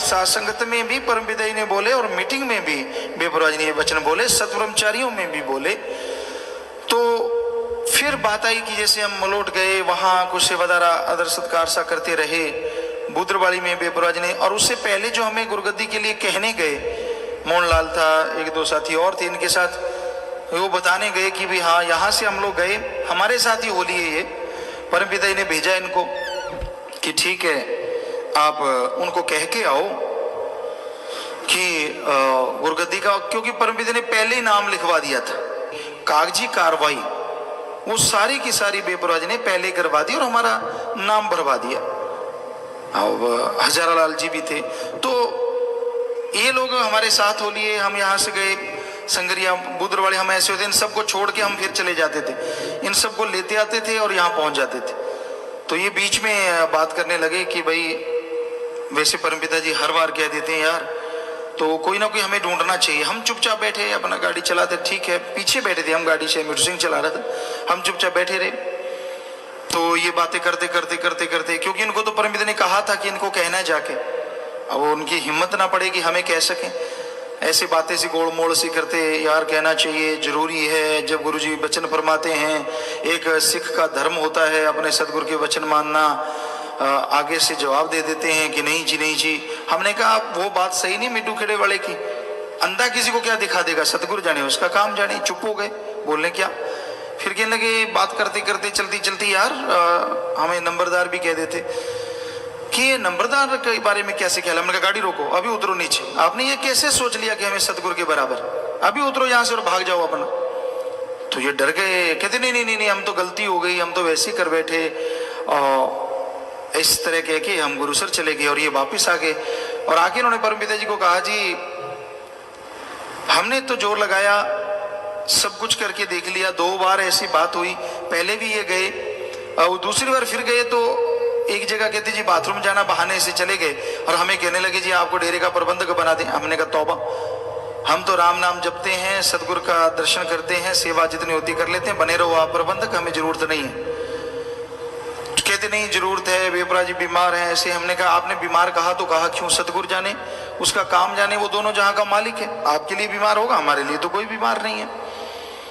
सासंगत में भी परमपिता जी ने बोले और मीटिंग में भी बेपरवाह जी ने ये वचन बोले, सतब्रह्मचारियों में भी बोले। तो फिर बात आई कि जैसे हम मलोट गए, वहां कुछ सेवादार आदर सत्कार सा करते रहे बुद्रवाड़ी में बेपरवाह जी ने। और उससे पहले जो हमें गुरुगद्दी के लिए कहने गए, मोहनलाल था, एक दो साथी और थे, इनके साथ वो बताने गए कि भी हाँ यहाँ से हम लोग गए, हमारे साथ ही होली है ये। परमपिता जी ने भेजा इनको कि ठीक है आप उनको कह के आओ कि गुरुगद्दी का, क्योंकि परमपिता ने पहले ही नाम लिखवा दिया था, कागजी कार्रवाई वो सारी की सारी बेपरवाह जी ने पहले करवा दी और हमारा नाम भरवा दिया। अब हजारालाल जी भी थे, तो ये लोग हमारे साथ हो लिए। हम यहाँ से गए संगरिया बुद्रवाड़े, हम ऐसे होते इन सबको छोड़ के हम फिर चले जाते थे, इन सबको लेते आते थे और यहाँ पहुँच जाते थे। तो ये बीच में बात करने लगे कि भाई वैसे परमपिता जी हर बार कह देते हैं यार, तो कोई ना कोई हमें ढूंढना चाहिए। हम चुपचाप बैठे, अपना गाड़ी चलाते, ठीक है पीछे बैठे थे हम गाड़ी से, मिठू सिंह चला रहा था, हम चुपचाप बैठे रहे। तो ये बातें करते करते करते करते, क्योंकि इनको तो परमपिता ने कहा था कि इनको कहना है जाके, अब उनकी हिम्मत ना पड़े कि हमें कह सकें, ऐसी बातें सी गोड़ मोड़ सी करते, यार कहना चाहिए जरूरी है। जब गुरुजी वचन फरमाते हैं, एक सिख का धर्म होता है अपने सदगुरु के वचन मानना, आगे से जवाब दे देते हैं कि नहीं जी नहीं जी। हमने कहा वो बात सही नहीं मिट्टू खेड़े वाले की, अंधा किसी को क्या दिखा देगा, सदगुरु जाने उसका काम जाने। चुप हो गए, बोलने क्या। फिर कहने लगे बात करते करते चलती चलती यार हमें नंबरदार भी कह देते कि ये नंबरदार के बारे में कैसे ख्याल। हमने कहा गाड़ी रोको, अभी उतरो नीचे, आपने ये कैसे सोच लिया कि हमें सदगुरु के बराबर, अभी उतरो यहाँ से और भाग जाओ अपना। तो ये डर गए, कहते नहीं नहीं नहीं नहीं हम तो गलती हो गई, हम तो वैसे ही कर बैठे। और इस तरह कह के हम गुरुसर चले गए और ये वापिस आ गए। और आके उन्होंने परमपिता जी को कहा जी हमने तो जोर लगाया, सब कुछ करके देख लिया, 2 बार ऐसी बात हुई, पहले भी ये गए और दूसरी बार फिर गए तो एक जगह कहते जी बाथरूम जाना, बहाने से चले गए और हमें कहने लगे जी आपको डेरे का प्रबंधक बना दें। हमने कहा तौबा, हम तो राम नाम जपते हैं, सदगुरु का दर्शन करते हैं, सेवा जितनी होती कर लेते हैं, बने रहो आप प्रबंधक, हमें जरूरत नहीं है। कहते नहीं जरूरत है, बेपरवाह जी बीमार हैं ऐसे। हमने कहा आपने बीमार कहा तो कहा क्यों, सदगुरु जाने, उसका काम जाने, वो दोनों जहां का मालिक है। आपके लिए बीमार होगा, हमारे लिए तो कोई बीमार नहीं है।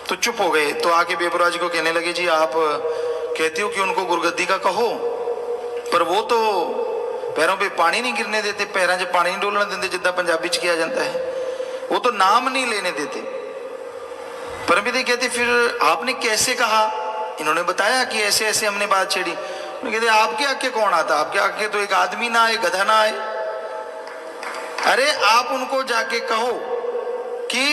तो चुप हो गए। तो आके बेपरवाह जी को कहने लगे जी आप कहते हो कि उनको गुरुगद्दी का कहो, पर वो तो पैरों पे पानी नहीं गिरने देते, पैरों से पानी नहीं डोलने देते जितना पंजाबी च किया जाता है, वो तो नाम नहीं लेने देते। परमपिता कहते फिर आपने कैसे कहा। इन्होंने बताया कि ऐसे ऐसे हमने बात छेड़ी। कहते आपके आगे कौन आता, आपके आगे तो एक आदमी ना आए, गधा ना आए। अरे आप उनको जाके कहो कि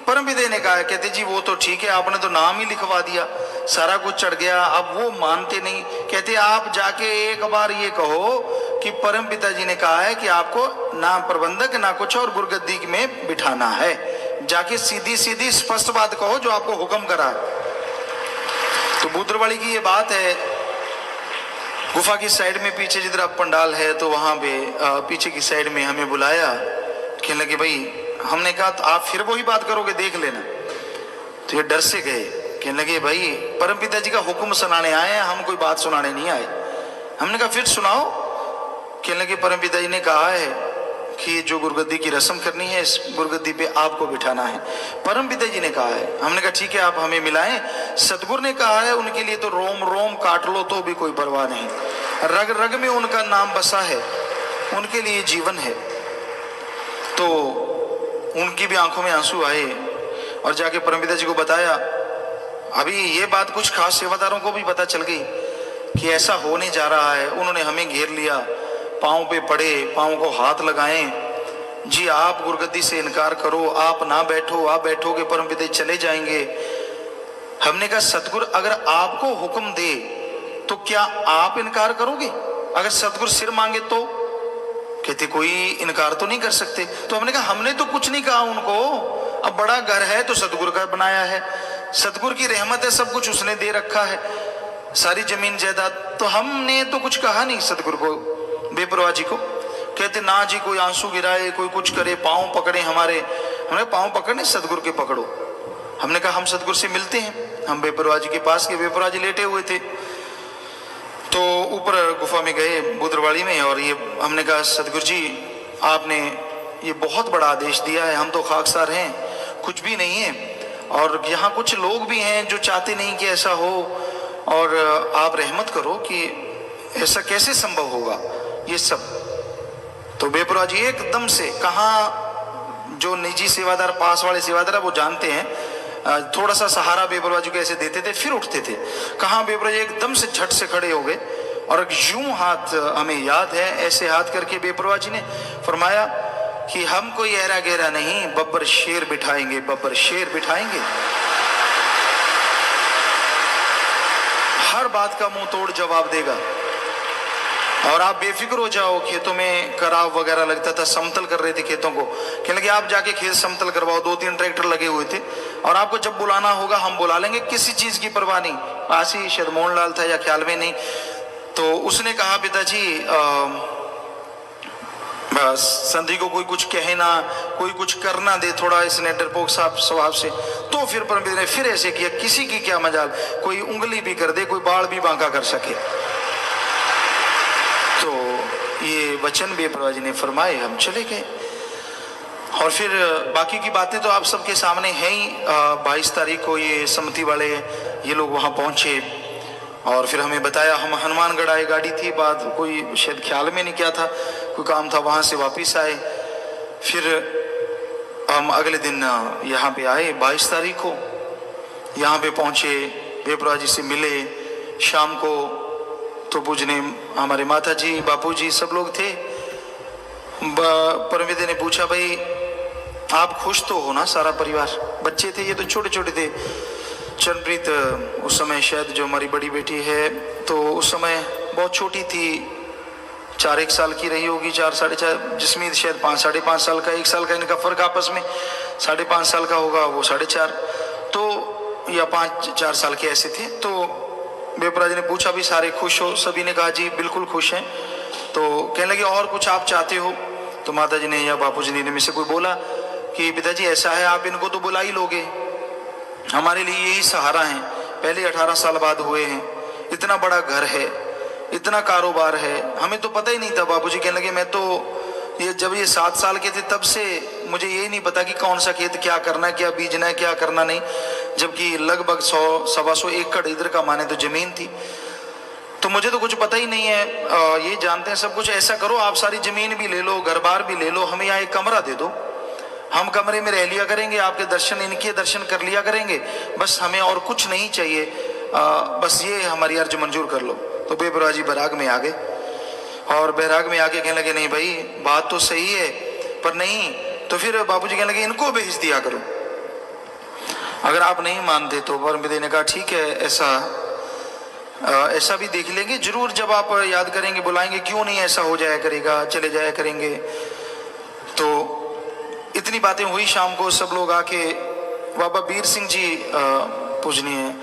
परमपिता ने कहा। कहते जी वो तो ठीक है, आपने तो नाम ही लिखवा दिया, सारा कुछ चढ़ गया, अब वो मानते नहीं। कहते आप जाके एक बार ये कहो कि परमपिता जी ने कहा है कि आपको ना प्रबंधक ना कुछ और गुरुगद्दी में बिठाना है, जाके सीधी सीधी स्पष्ट बात कहो जो आपको हुक्म करा है। तो बुद्रवाड़ी की ये बात है, गुफा की साइड में पीछे जिधर अब पंडाल है, तो वहां पे पीछे की साइड में हमें बुलाया। कहने लगे भाई, हमने कहा तो आप फिर वही बात करोगे देख लेना। तो ये डर से गए, कहने लगे भाई परमपिता जी का हुक्म सुनाने आए हैं, हम कोई बात सुनाने नहीं आए। हमने कहा फिर सुनाओ। कहने लगे परमपिता जी ने कहा है कि जो गुरुगद्दी की रस्म करनी है, इस गुरुगद्दी पे आपको बिठाना है, परमपिता जी ने कहा है। हमने कहा ठीक है आप हमें मिलाएं। सतगुरु ने कहा है, उनके लिए तो रोम रोम काट लो तो भी कोई परवाह नहीं, रग रग में उनका नाम बसा है, उनके लिए जीवन है। तो उनकी भी आंखों में आंसू आए और जाके परमपिता जी को बताया। अभी ये बात कुछ खास सेवादारों को भी पता चल गई कि ऐसा होने जा रहा है। उन्होंने हमें घेर लिया, पाँव पे पड़े, पाँव को हाथ लगाएं, जी आप गुरुगद्दी से इनकार करो, आप ना बैठो, आप बैठोगे परमपिता चले जाएंगे। हमने कहा सतगुरु अगर आपको हुक्म दे तो क्या आप इनकार करोगे, अगर सतगुरु सिर मांगे तो। कहते कोई इनकार तो नहीं कर सकते। तो हमने कहा हमने तो कुछ नहीं कहा उनको, अब बड़ा घर है तो सतगुरु का बनाया है, सतगुरु की रहमत है, सब कुछ उसने दे रखा है, सारी जमीन जायदाद, तो हमने तो कुछ कहा नहीं सतगुरु को, बेपरवाह जी को। कहते ना जी कोई आंसू गिराए, कोई कुछ करे, पाँव पकड़े हमारे। हमने पाँव पकड़ने सतगुरु के पकड़ो। हमने कहा हम सतगुरु से मिलते हैं। हम बेपरवाह जी के पास के, बेपरवाह जी लेटे हुए थे, तो ऊपर गुफा में गए बुद्रवाड़ी में, और ये हमने कहा सतगुरु जी आपने ये बहुत बड़ा आदेश दिया है, हम तो खाकसार हैं, कुछ भी नहीं है, और यहाँ कुछ लोग भी हैं जो चाहते नहीं कि ऐसा हो, और आप रहमत करो कि ऐसा कैसे संभव होगा ये सब। तो बेपरवाह जी एकदम से, कहाँ जो निजी सेवादार, पास वाले सेवादार वो जानते हैं, थोड़ा सा सहारा बेपरवाह जी को ऐसे देते थे फिर उठते थे, कहाँ बेपरवाह जी एकदम से झट से खड़े हो गए और यूं हाथ, हमें याद है ऐसे हाथ करके बेपरवाह जी ने फरमाया कि हम कोई ऐरा गहरा नहीं, बब्बर शेर बिठाएंगे, बब्बर शेर बिठाएंगे। हर बात का मुंह तोड़ जवाब देगा, और आप बेफिक्र हो जाओ। खेतों में कराव वगैरह लगता था, समतल कर रहे थे खेतों को, कहने लगे आप जाके खेत समतल करवाओ, 2-3 ट्रैक्टर लगे हुए थे, और आपको जब बुलाना होगा हम बुला लेंगे, किसी चीज की परवाह नहीं। पास ही शायद मोहन लाल था या ख्याल में नहीं, तो उसने कहा पिताजी बस संधि को कोई कुछ कहे ना, कोई कुछ करना दे, थोड़ा इसने डरपोक साहब स्वभाव से। तो फिर परमपिता ने फिर ऐसे किया, किसी की क्या मजाल, कोई उंगली भी कर दे, कोई बाल भी बांका कर सके। तो ये वचन बेपरवाह जी ने फरमाए, हम चले गए। और फिर बाकी की बातें तो आप सबके सामने हैं ही। 22 तारीख को ये सम्मति वाले ये लोग वहाँ पहुँचे, और फिर हमें बताया, हम हनुमानगढ़ आए, गाड़ी थी, बाद कोई शायद ख्याल में नहीं क्या था, कोई काम था, वहाँ से वापस आए। फिर हम अगले दिन यहाँ पे आए 22 तारीख को, यहाँ पे पहुँचे, बेपरवाह जी से मिले शाम को। तो पूजने हमारे माता जी, बापू जी सब लोग थे। परमपिता ने पूछा, भाई आप खुश तो हो ना, सारा परिवार? बच्चे थे, ये तो छोटे छोटे थे। चरणप्रीत उस समय शायद जो हमारी बड़ी बेटी है, तो उस समय बहुत छोटी थी, 4-1 साल की रही होगी, 4-4.5। जिसमें शायद 5-5.5 साल का, 1 साल का इनका फर्क आपस में, 5.5 साल का होगा वो 4.5, तो या 5-4 साल के ऐसे थे। तो बेपरवाह जी ने पूछा, भी सारे खुश हो? सभी ने कहा जी बिल्कुल खुश हैं। तो कहने लगे और कुछ आप चाहते हो? तो माता जी ने या बापू जी ने में से कोई बोला कि पिताजी ऐसा है, आप इनको तो बुला ही लोगे, हमारे लिए यही सहारा है, पहले 18 साल बाद हुए हैं, इतना बड़ा घर है, इतना कारोबार है, हमें तो पता ही नहीं था। बाबूजी कहने लगे, मैं तो ये जब ये 7 साल के थे तब से मुझे यही नहीं पता कि कौन सा खेत क्या करना है, क्या बीजना है, क्या करना नहीं, जबकि लगभग 100-125 एकड़ इधर का माने तो जमीन थी, तो मुझे तो कुछ पता ही नहीं है। ये जानते हैं सब कुछ। ऐसा करो, आप सारी जमीन भी ले लो, घर बार भी ले लो, हमें यहाँ एक कमरा दे दो, हम कमरे में रह लिया करेंगे, आपके दर्शन, इनके दर्शन कर लिया करेंगे, बस हमें और कुछ नहीं चाहिए, बस ये हमारी अर्ज मंजूर कर लो। तो बेपरवाह जी बैराग में आ गए, और बैराग में आके कहने लगे, नहीं भाई बात तो सही है, पर नहीं। तो फिर बाबूजी कहने लगे, इनको भेज दिया करो, अगर आप नहीं मानते तो। परमपिता ने कहा ठीक है, ऐसा भी देख लेंगे, जरूर जब आप याद करेंगे बुलाएंगे, क्यों नहीं ऐसा हो जाया करेगा, चले जाया करेंगे। तो इतनी बातें हुई। शाम को सब लोग आके, बाबा वीर सिंह जी पूजनीय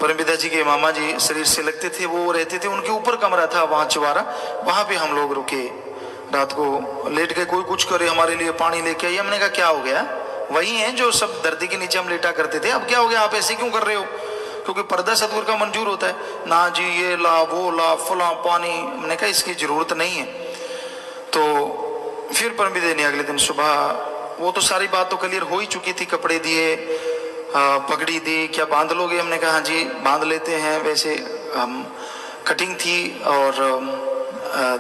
परमपिता जी के मामा जी शरीर से लगते थे, वो रहते थे, उनके ऊपर कमरा था वहाँ चुबारा, वहाँ पे हम लोग रुके, रात को लेट गए। कोई कुछ करे, हमारे लिए पानी लेके आई। हमने कहा क्या हो गया? वही हैं जो सब धरती के नीचे हम लेटा करते थे, अब क्या हो गया, आप ऐसे क्यों कर रहे हो? क्योंकि पर्दा सतगुरु का मंजूर होता है ना जी, ये ला वो ला फला पानी। हमने कहा इसकी जरूरत नहीं है। तो फिर परमपिता ने अगले दिन सुबह, वो तो सारी बात तो क्लियर हो ही चुकी थी, कपड़े दिए, पगड़ी दी, क्या बांध लोगे? हमने कहा हाँ जी बांध लेते हैं। वैसे हम कटिंग थी, और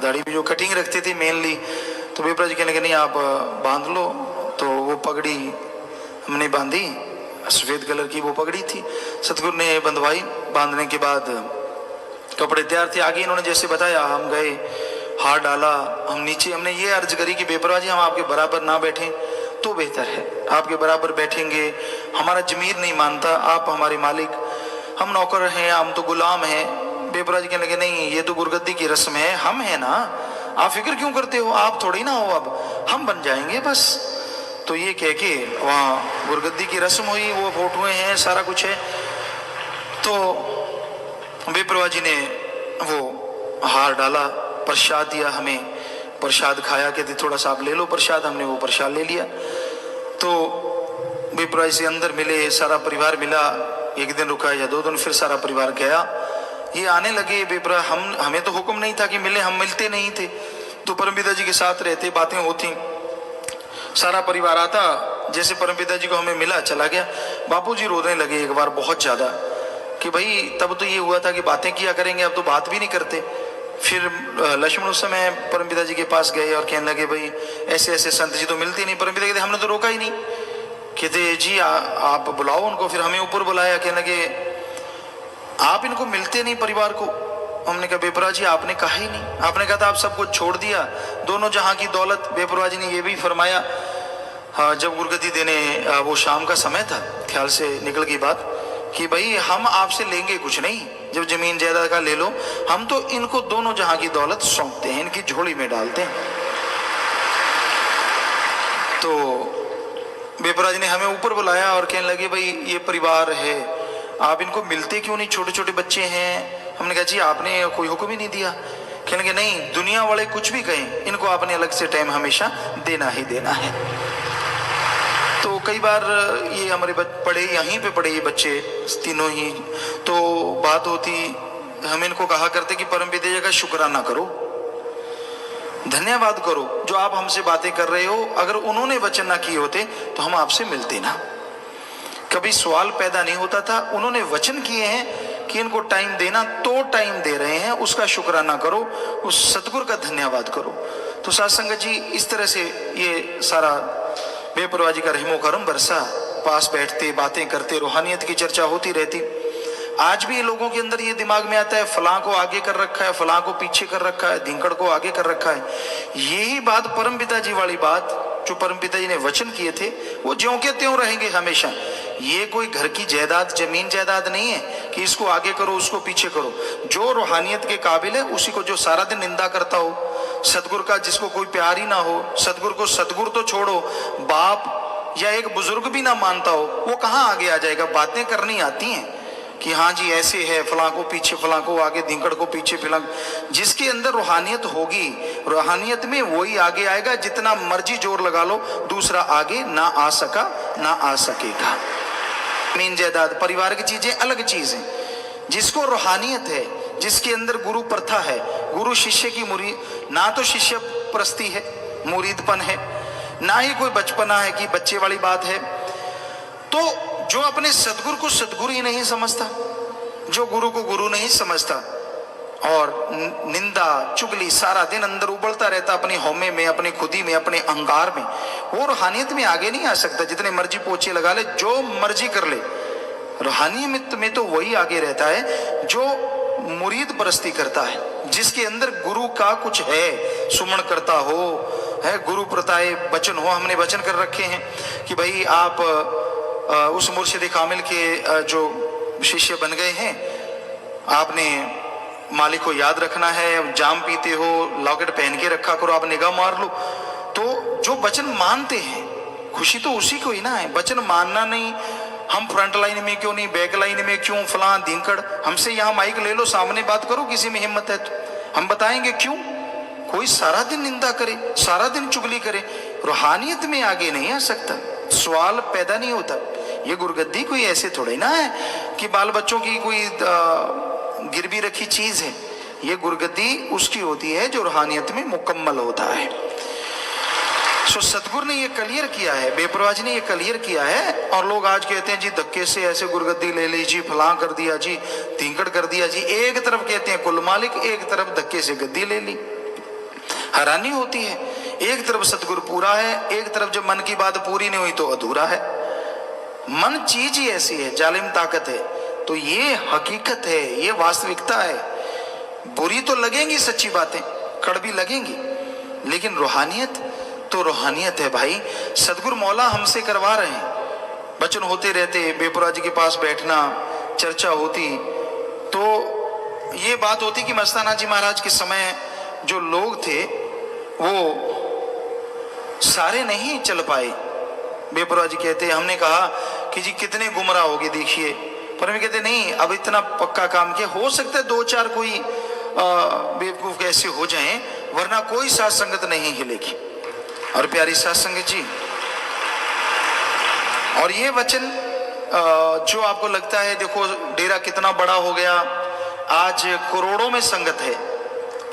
दाढ़ी भी जो कटिंग रखते थे मेनली, तो बेपरवाह जी कहने के नहीं आप बांध लो। तो वो पगड़ी हमने बांधी, सफेद कलर की वो पगड़ी थी, सतगुरु ने बंधवाई। बांधने के बाद कपड़े तैयार थे, आगे इन्होंने जैसे बताया, हम गए, हाथ डाला, हम नीचे, हमने ये अर्ज करी कि बेपरवाह जी हम आपके बराबर ना बैठें तो बेहतर है, आपके बराबर बैठेंगे, हमारा जमीर नहीं मानता, आप हमारे मालिक, हम नौकर हैं, हम तो गुलाम हैं। बेपरवाह जी कहने लगे, नहीं ये तो गुरगद्दी की रस्म है, हम हैं ना, आप फिक्र क्यों करते हो, आप थोड़ी ना हो, अब हम बन जाएंगे बस। तो ये कह के वहाँ गुरगद्दी की रस्म हुई, वो फोटोएं हैं, सारा कुछ है। तो बेपरवाह जी ने वो हार डाला, प्रसाद दिया हमें, प्रसाद खाया, कहते थोड़ा सा आप ले लो प्रसाद, हमने वो प्रसाद ले लिया। तो बेपरवाह से अंदर मिले, सारा परिवार मिला, 1 दिन रुका या 2 दिन, फिर सारा परिवार गया। ये आने लगे बेपरवाह, हमें तो हुक्म नहीं था कि मिले, हम मिलते नहीं थे, तो परमपिता जी के साथ रहते, बातें होती, सारा परिवार आता। जैसे परमपिता जी को हमें मिला, चला गया, बापूजी रोने लगे एक बार बहुत ज्यादा कि भाई तब तो ये हुआ था कि बातें किया करेंगे, अब तो बात भी नहीं करते। फिर लक्ष्मण उस समय परमपिता जी के पास गए और कहने लगे भाई ऐसे ऐसे संत जी तो मिलते नहीं। परमपिता कहते हमने तो रोका ही नहीं। कहते जी आप बुलाओ उनको। फिर हमें ऊपर बुलाया, कहने लगे आप इनको मिलते नहीं परिवार को। हमने कहा बेपरवाह जी आपने कहा ही नहीं, आपने कहा था आप सब कुछ छोड़ दिया, दोनों जहां की दौलत। बेपरवाह जी ने ये भी फरमाया, हाँ, जब गुरगद्दी देने वो शाम का समय था, ख्याल से निकल गई बात कि भाई हम आपसे लेंगे कुछ नहीं, जब जमीन जायदाद का ले लो, हम तो इनको दोनों जहां की दौलत सौंपते हैं, इनकी झोली में डालते हैं। तो बेपरवाह जी ने हमें ऊपर बुलाया और कहने लगे भाई ये परिवार है, आप इनको मिलते क्यों नहीं, छोटे छोटे बच्चे हैं। हमने कहा जी आपने कोई हुक्म ही नहीं दिया। कहने लगे नहीं, दुनिया वाले कुछ भी कहें, इनको आपने अलग से टाइम हमेशा देना ही देना है। तो कई बार ये हमारे पढ़े, यहीं पे पढ़े ये बच्चे तीनों ही, तो बात होती, हम इनको कहा करते कि परमपिता जी का शुक्राना करो, धन्यवाद करो, जो आप हमसे बातें कर रहे हो, अगर उन्होंने वचन ना किए होते तो हम आपसे मिलते ना। कभी सवाल पैदा नहीं होता था। उन्होंने वचन किए हैं कि इनको टाइम देना, तो टाइम दे रहे हैं, उसका शुक्राना करो, उस सतगुरु का धन्यवाद करो। तो साध संगत जी इस तरह से ये सारा बेपरवाह जी का रहमो करम बरसा। पास बैठते, बातें करते, रूहानियत की चर्चा होती रहती। आज भी लोगों के अंदर ये दिमाग में आता है फलां को आगे कर रखा है, फलां को पीछे कर रखा है, धिंकड़ को आगे कर रखा है। यही बात परमपिता जी वाली बात जो परमपिता जी ने वचन किए थे, वो ज्यों के त्यों रहेंगे हमेशा। ये कोई घर की जायदाद, जमीन जायदाद नहीं है कि इसको आगे करो उसको पीछे करो। जो रूहानियत के काबिल है उसी को, जो सारा दिन निंदा करता हो सतगुरु का, जिसको कोई प्यार ही ना हो सतगुरु को, सतगुरु तो छोड़ो, बाप या एक बुजुर्ग भी ना मानता हो, वो कहाँ आगे आ जाएगा। बातें करनी आती हैं कि हाँ जी ऐसे है, फलां को पीछे, फलां को आगे, धिंकड़ को पीछे, फलां। जिसके अंदर रूहानियत होगी, रूहानियत में वही आगे आएगा। जितना मर्जी जोर लगा लो, दूसरा आगे ना आ सका, ना आ सकेगा। जमीन जायदाद, परिवार की चीजें अलग चीज है। जिसको रूहानियत है, जिसके अंदर गुरु प्रथा है, गुरु शिष्य की मुरीद, ना तो शिष्य प्रस्ती है, मुरीदपन है, ना ही कोई बचपना है कि बच्चे वाली बात है। तो जो अपने सदगुरु को सदगुरु ही नहीं समझता, जो गुरु को गुरु नहीं समझता, और निंदा चुगली सारा दिन अंदर उबलता रहता अपनी हौमे में, अपनी खुदी में, अपने अहंकार में, वो रूहानियत में आगे नहीं आ सकता। जितने मर्जी पोछे लगा ले, जो मर्जी कर ले, रूहानियत में तो वही आगे रहता है जो मुरीद परस्ती करता है, जिसके अंदर गुरु का कुछ है, सुमन करता हो, है गुरु प्रताए वचन हो। हमने वचन कर रखे हैं कि भाई आप उस मुर्शिद कामिल के जो शिष्य बन गए हैं, आपने मालिक को याद रखना है, जाम पीते हो लॉकेट पहन के रखा करो, आप निगाह मार लो। तो जो वचन मानते हैं, खुशी तो उसी को ही ना है। वचन मानना नहीं, हम फ्रंट लाइन में क्यों नहीं, बैक लाइन में क्यों, फलां धिंकड़, हमसे यहाँ माइक ले लो, सामने बात करो, किसी में हिम्मत है तो हम बताएंगे क्यों। कोई सारा दिन निंदा करे, सारा दिन चुगली करे, रूहानियत में आगे नहीं आ सकता, सवाल पैदा नहीं होता। ये गुरगद्दी कोई ऐसे थोड़े ना है कि बाल बच्चों की कोई गिरवी रखी चीज है। ये गुरगद्दी उसकी होती है जो रूहानियत में मुकम्मल होता है। सो सतगुरु ने ये क्लियर किया है, बेपरवाह जी ने ये क्लियर किया है। और लोग आज कहते हैं जी धक्के से ऐसे गुरगद्दी ले ली जी, फलां कर दिया जी, धिंकड़ कर दिया जी। एक तरफ कहते हैं कुल मालिक, एक तरफ धक्के से गद्दी ले ली। हैरानी होती है, एक तरफ सतगुरु पूरा है, एक तरफ जब मन की बात पूरी नहीं हुई तो अधूरा है। मन चीज ही ऐसी है, जालिम ताकत है। तो ये हकीकत है, ये वास्तविकता है। बुरी तो लगेंगी सच्ची बातें, कड़वी लगेंगी, लेकिन रूहानियत तो रूहानियत है भाई। सतगुरु मौला हमसे करवा रहे हैं। वचन होते रहते, बेपरवाह जी के पास बैठना, चर्चा होती, तो ये बात होती कि मस्ताना जी महाराज के समय जो लोग थे वो सारे नहीं चल पाए। बेपरवाह जी कहते, हमने कहा कि जी कितने गुमराह हो गए देखिए, पर वे कहते नहीं, अब इतना पक्का काम किया, हो सकता है दो चार कोई बेवकूफ ऐसे हो जाएं, वरना कोई साथ संगत नहीं हिलेगी। और प्यारी साथ संगत जी, और ये वचन जो आपको लगता है देखो डेरा कितना बड़ा हो गया, आज करोड़ों में संगत है,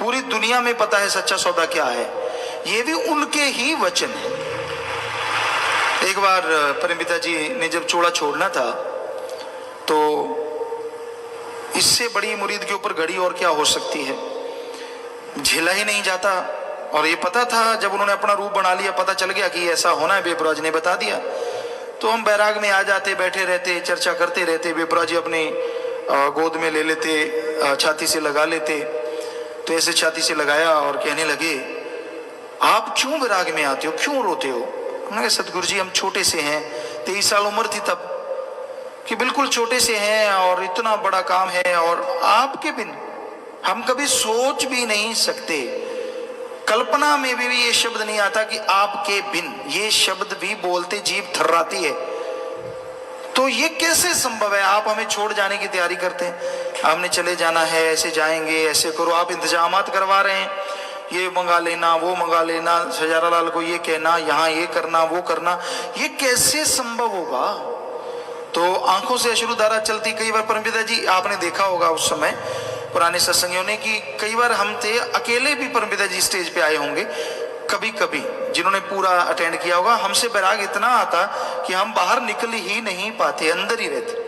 पूरी दुनिया में पता है सच्चा सौदा क्या है, ये भी उनके ही वचन है। एक बार परमपिता जी ने जब चोला छोड़ना था तो इससे बड़ी मुरीद के ऊपर घड़ी और क्या हो सकती है, झेला ही नहीं जाता। और ये पता था, जब उन्होंने अपना रूप बना लिया, पता चल गया कि ऐसा होना है, बेपरवाह जी ने बता दिया, तो हम बैराग में आ जाते, बैठे रहते, चर्चा करते रहते। बेपरवाह जी अपनी गोद में ले लेते, छाती से लगा लेते। तो ऐसे छाती से लगाया और कहने लगे, आप क्यों बैराग में आते हो, क्यों रोते हो? उन्होंने कहा, सतगुरु जी हम छोटे से हैं, 23 साल उम्र थी तब, कि बिल्कुल छोटे से हैं और इतना बड़ा काम है, और आपके बिन हम कभी सोच भी नहीं सकते, कल्पना में भी ये शब्द नहीं आता कि आपके बिन, ये शब्द भी बोलते जीभ थर्राती है। तो ये कैसे संभव है? आप हमें छोड़ जाने की तैयारी करते हैं, हमने चले जाना है, ऐसे जाएंगे, ऐसे करो, आप इंतजामात करवा रहे हैं, ये मंगा लेना, वो मंगा लेना, सजारा लाल को ये कहना, यहाँ ये करना, वो करना, ये कैसे संभव होगा? तो आंखों से अश्रुधारा चलती। कई बार परमपिता जी आपने देखा होगा उस समय पुराने सत्संगियों ने कि कई बार हम थे अकेले भी, परमपिता जी स्टेज पे आए होंगे कभी कभी, जिन्होंने पूरा अटेंड किया होगा, हमसे बैराग इतना आता कि हम बाहर निकल ही नहीं पाते, अंदर ही रहते।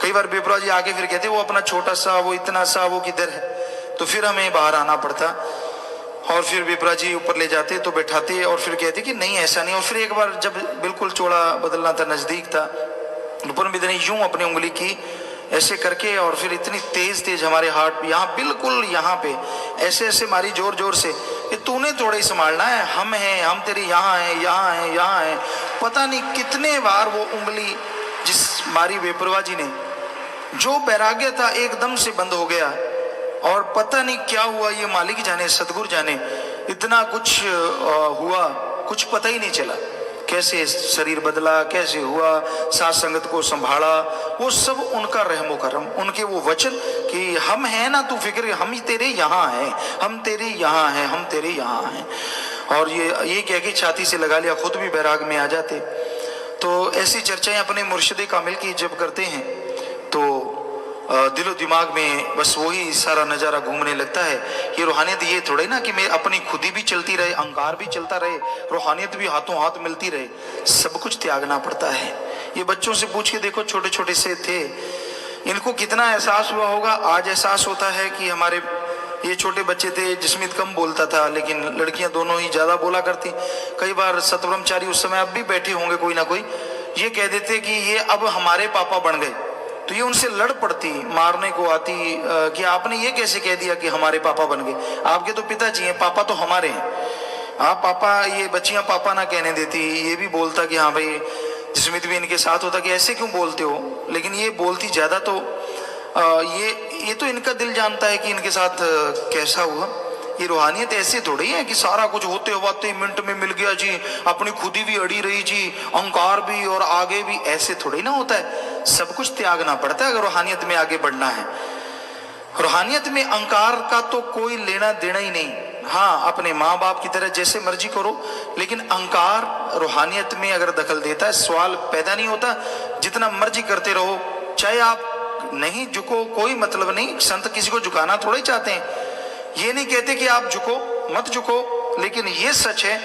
कई बार बेपरवाह जी आके फिर कहते वो अपना छोटा सा, वो इतना सा, वो किधर है, तो फिर हमें बाहर आना पड़ता। और फिर बेपरवाह जी ऊपर ले जाते तो बैठाते और फिर कहते कि नहीं ऐसा नहीं। और फिर एक बार जब बिल्कुल चोड़ा बदलना था, नजदीक था, परमपिता ने यूं अपनी उंगली की ऐसे करके, और फिर इतनी तेज तेज हमारे हाथ यहाँ बिल्कुल यहाँ पे ऐसे ऐसे मारी जोर जोर से कि तूने थोड़ा ही संभालना है, हम हैं, हम तेरे यहाँ हैं, यहाँ हैं, यहाँ हैं। पता नहीं कितने बार वो उंगली जिस मारी बेपरवाह जी ने, जो वैराग्य था एकदम से बंद हो गया। और पता नहीं क्या हुआ, ये मालिक जाने, सतगुरु जाने, इतना कुछ हुआ, कुछ पता ही नहीं चला, कैसे शरीर बदला, कैसे हुआ, साथ संगत को संभाला, वो सब उनका रहमो करम, उनके वो वचन कि हम हैं ना, तू फिक्र, हम ही तेरे यहाँ हैं, हम तेरे यहाँ हैं, हम तेरे यहाँ हैं। और ये कह के छाती से लगा लिया, खुद भी बैराग में आ जाते। तो ऐसी चर्चाएं अपने मुर्शिद कामिल की जब करते हैं तो दिलो दिमाग में बस वही सारा नज़ारा घूमने लगता है। ये रूहानियत ये थोड़े ना कि मैं अपनी खुदी भी चलती रहे, अहंकार भी चलता रहे, रूहानियत भी हाथों हाथ मिलती रहे, सब कुछ त्यागना पड़ता है। ये बच्चों से पूछ के देखो, छोटे छोटे से थे, इनको कितना एहसास हुआ होगा। आज एहसास होता है कि हमारे ये छोटे बच्चे थे, जिस्मित कम बोलता था लेकिन लड़कियां दोनों ही ज़्यादा बोला करती। कई बार सतब्रह्मचारी उस समय अब भी बैठे होंगे कोई ना कोई, ये कह देते कि ये अब हमारे पापा बन गए, तो ये उनसे लड़ पड़ती, मारने को आती कि आपने ये कैसे कह दिया कि हमारे पापा बन गए, आपके तो पिताजी हैं, पापा तो हमारे हैं, आप पापा, ये बच्चियां पापा ना कहने देती। ये भी बोलता कि हाँ भाई, जिस्मित भी इनके साथ होता कि ऐसे क्यों बोलते हो, लेकिन ये बोलती ज़्यादा। तो ये तो इनका दिल जानता है कि इनके साथ कैसा हुआ। ये रूहानियत ऐसे थोड़ी है कि सारा कुछ होते होते मिनट में मिल गया जी, अपनी खुदी भी अड़ी रही जी, अहंकार भी और आगे भी, ऐसे थोड़ी ना होता है। सब कुछ त्यागना पड़ता है अगर रूहानियत में आगे बढ़ना है। रूहानियत में अहंकार का तो कोई लेना देना ही नहीं। हाँ, अपने माँ बाप की तरह जैसे मर्जी करो, लेकिन अहंकार रूहानियत में अगर दखल देता है, सवाल पैदा नहीं होता। जितना मर्जी करते रहो, चाहे आप नहीं झुको, कोई मतलब नहीं। संत किसी को झुकाना थोड़ा ही चाहते हैं, ये नहीं कहते कि आप झुको, मत झुको, लेकिन ये सच है,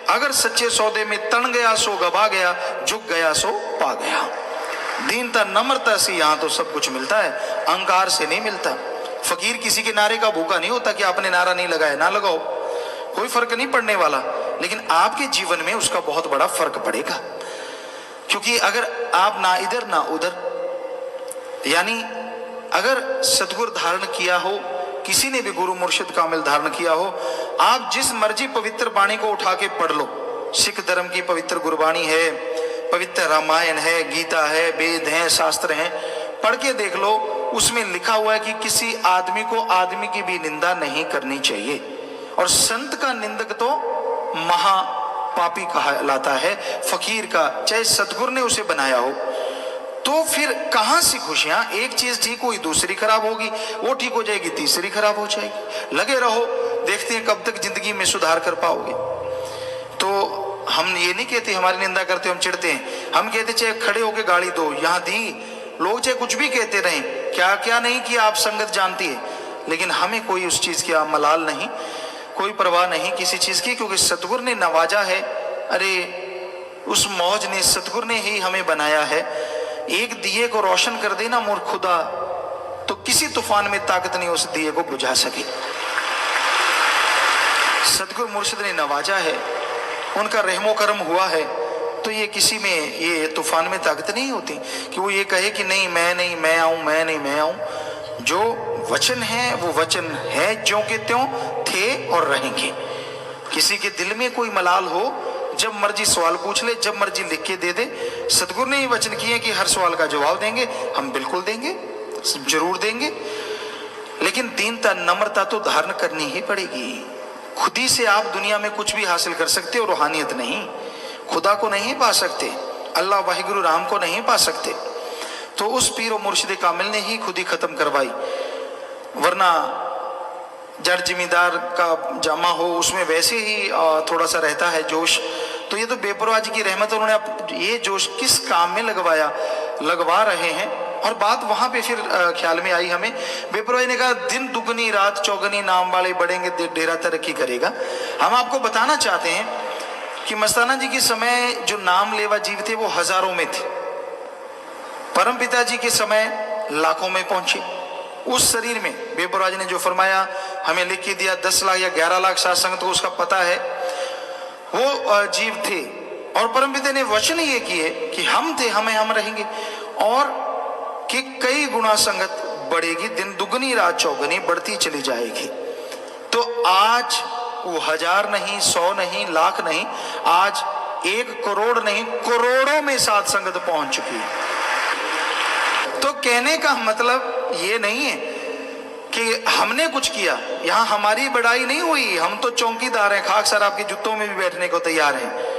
अगर सच्चे सौदे में तन गया सो गवा गया, झुक गया सो पा गया। दीनता नम्रता से यहाँ तो सब कुछ मिलता है, अहंकार से नहीं मिलता। फकीर किसी के नारे का भूखा नहीं होता कि आपने नारा नहीं लगाया, ना लगाओ, कोई फर्क नहीं पड़ने वाला, लेकिन आपके जीवन में उसका बहुत बड़ा फर्क पड़ेगा। क्योंकि अगर आप ना इधर ना उधर, यानी अगर सतगुरु धारण किया हो, किसी ने भी गुरु मुर्शिद कामिल धारण किया हो, आप जिस मर्जी पवित्र वाणी को उठा के पढ़ लो, सिख धर्म की पवित्र गुरबाणी है, पवित्र रामायण है, गीता है, वेद हैं, शास्त्र हैं, पढ़ के देख लो, उसमें लिखा हुआ है कि किसी आदमी को आदमी की भी निंदा नहीं करनी चाहिए। और संत का निंदक तो महापापी कहलाता है, फकीर का, चाहे सतगुरु ने उसे बनाया हो। तो फिर कहां से खुशियां? एक चीज ठीक हुई दूसरी खराब होगी, वो ठीक हो जाएगी तीसरी खराब हो जाएगी। लगे रहो, देखते हैं कब तक जिंदगी में सुधार कर पाओगे। तो हम ये नहीं कहते हमारी निंदा करते हम चिढ़ते हैं, हम कहते चाहे खड़े होके गाली दो, यहाँ दी, लोग चाहे कुछ भी कहते रहें, क्या क्या नहीं किया आप संगत जानती है। लेकिन हमें कोई उस चीज की मलाल नहीं, कोई परवाह नहीं किसी चीज की, क्योंकि सतगुरु ने नवाजा है। अरे उस मौज ने, सतगुरु ने ही हमें बनाया है। एक दिए को रोशन कर देना मोर खुदा, तो किसी तूफान में ताकत नहीं उस दिए को बुझा सके। सतगुरु मुर्शिद ने नवाजा है, उनका रहमो करम हुआ है, तो ये किसी में, ये तूफान में ताकत नहीं होती कि वो ये कहे कि नहीं मैं आऊं, मैं नहीं मैं आऊं। जो वचन है वो वचन है, ज्यों के त्यों थे और रहेंगे। किसी के दिल में कोई मलाल हो, जब मर्जी सवाल पूछ ले, जब मर्जी लिख के दे दे। सतगुरु ने ये वचन किए कि हर सवाल का जवाब देंगे, हम बिल्कुल देंगे, जरूर देंगे। लेकिन दीनता, नम्रता तो धारण करनी ही पड़ेगी। खुद ही से आप दुनिया में कुछ भी हासिल कर सकते हो, रूहानियत नहीं। खुदा को नहीं पा सकते, अल्लाह वाहिगुरु राम को नहीं पा सकते, तो उस पीर और मुर्शिद कामिल ने ही खुद ही खत्म करवाई। वरना जड़ जिम्मेदार का जामा हो, उसमें वैसे ही थोड़ा सा रहता है जोश। तो ये तो बेपरवाह जी की रहमत, उन्होंने ये जोश किस काम में लगवा रहे हैं। और बात वहां पे फिर ख्याल में आई हमें, बेपरवाही ने कहा दिन दुगनी रात चौगनी, नाम वाले बढ़ेंगे डेरा तरक्की करेगा। हम आपको बताना चाहते हैं कि मस्ताना जी के समय जो नाम लेवा जीव थे वो हजारों में थे, परम पिता जी के समय लाखों में पहुंचे। उस शरीर में बेपरवाह जी ने जो फरमाया, हमें लिख के दिया 10 लाख या 11 लाख साध संगत को उसका पता है, वो जीव थे। और परम पिता ने वचन ये किए कि हम थे, हम रहेंगे, और कि कई गुना संगत बढ़ेगी, दिन दुगनी रात चौगनी बढ़ती चली जाएगी। तो आज वो 1000 नहीं, 100 नहीं, लाख नहीं, आज 1 करोड़ नहीं, करोड़ों में साध संगत पहुंच चुकी है। तो कहने का मतलब ये नहीं है कि हमने कुछ किया, यहां हमारी बढ़ाई नहीं हुई, हम तो चौकीदार हैं, खाक सर आपके जूतों में भी बैठने को तैयार हैं।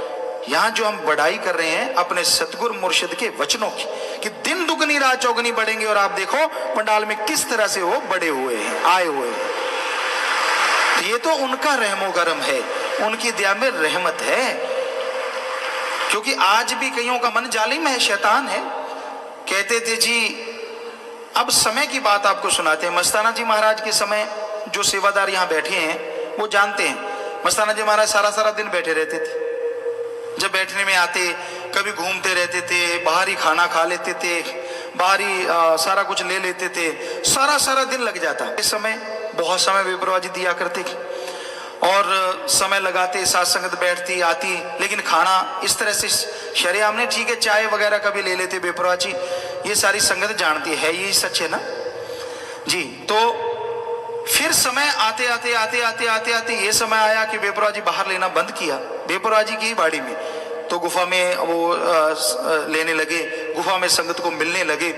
यहां जो हम बढ़ाई कर रहे हैं अपने सतगुरु मुर्शिद के वचनों की, कि दिन दुगनी रात चौगनी बढ़ेंगे। और आप देखो पंडाल में किस तरह से वो बड़े हुए हैं, आए हुए हैं। तो ये तो उनका रहमो करम है, उनकी दया में रहमत है। क्योंकि आज भी कईयों का मन जालिम है, शैतान है। कहते थे जी, अब समय की बात आपको सुनाते हैं। मस्ताना जी महाराज के समय जो सेवादार यहाँ बैठे हैं वो जानते हैं, मस्ताना जी महाराज सारा दिन बैठे रहते थे। जब बैठने में आते, कभी घूमते रहते थे, बाहर ही खाना खा लेते थे, बाहर ही सारा कुछ ले लेते थे, सारा दिन लग जाता। इस समय बहुत समय बेपरवाह जी दिया करते और समय लगाते, साथ संगत बैठती आती, लेकिन खाना इस तरह से शरेआम ने, ठीक है चाय वगैरह कभी ले लेते बेपरवाह जी, ये सारी संगत जानती है, ये सच है ना जी। तो फिर समय आते ये समय आया कि बेपरवाह जी बाहर लेना बंद किया, बेपरवाह जी की बाड़ी में। तो गुफा में वो लेने लगे, गुफा में संगत को मिलने लगे।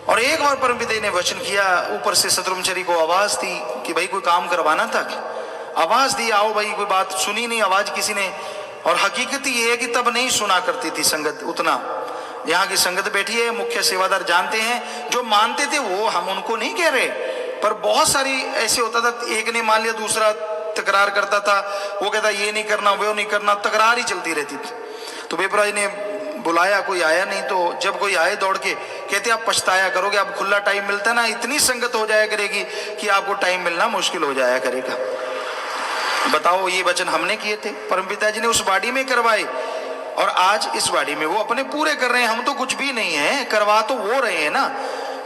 और एक बार परम पिता ने वचन किया, ऊपर से सतब्रह्मचारी को आवाज दी कि भाई कोई काम करवाना था। आवाज दी, आओ भाई, कोई बात सुनी नहीं आवाज किसी ने। और हकीकत ये है कि तब नहीं सुना करती थी संगत उतना। यहाँ की संगत बैठी है, मुख्य सेवादार जानते हैं, जो मानते थे वो, हम उनको नहीं कह रहे, पर बहुत सारी ऐसे होता था, एक ने मान लिया दूसरा तकरार करता था, वो कहता ये नहीं करना वो नहीं करना, तकरार ही चलती रहती थी। तो बेपरवाह ने बुलाया, कोई आया नहीं। तो जब कोई आए दौड़ के, कहते आप पछताया करोगे, आप खुला टाइम मिलता ना, इतनी संगत हो जाया करेगी कि आपको टाइम मिलना मुश्किल हो जाया करेगा। बताओ, ये वचन हमने किए थे, परमपिता जी ने उस बाड़ी में करवाए, और आज इस बाड़ी में वो अपने पूरे कर रहे हैं। हम तो कुछ भी नहीं है, करवा तो वो रहे हैं ना,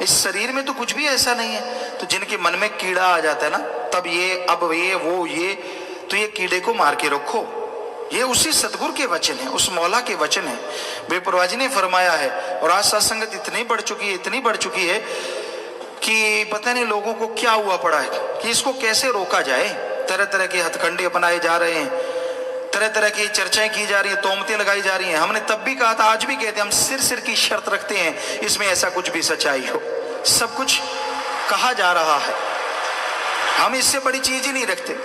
इस शरीर में तो कुछ भी ऐसा नहीं है। तो जिनके मन में कीड़ा आ जाता है ना, तब ये, अब ये, वो ये, तो ये कीड़े को मार के रखो। ये उसी सतगुरु के वचन है, उस मौला के वचन है। बेपरवाह जी ने फरमाया है। और आज सत्संगत इतनी बढ़ चुकी है कि पता नहीं लोगों को क्या हुआ पड़ा है कि इसको कैसे रोका जाए। तरह तरह के हथकंडे अपनाए जा रहे हैं, तरह तरह की चर्चाएं की जा रही है, तोहमतें लगाई जा रही हैं। हमने तब भी कहा था, आज भी कहते हैं, हम सिर की शर्त रखते हैं, इसमें ऐसा कुछ भी सच्चाई हो। सब कुछ कहा जा रहा है, हम इससे बड़ी चीज ही नहीं रखते,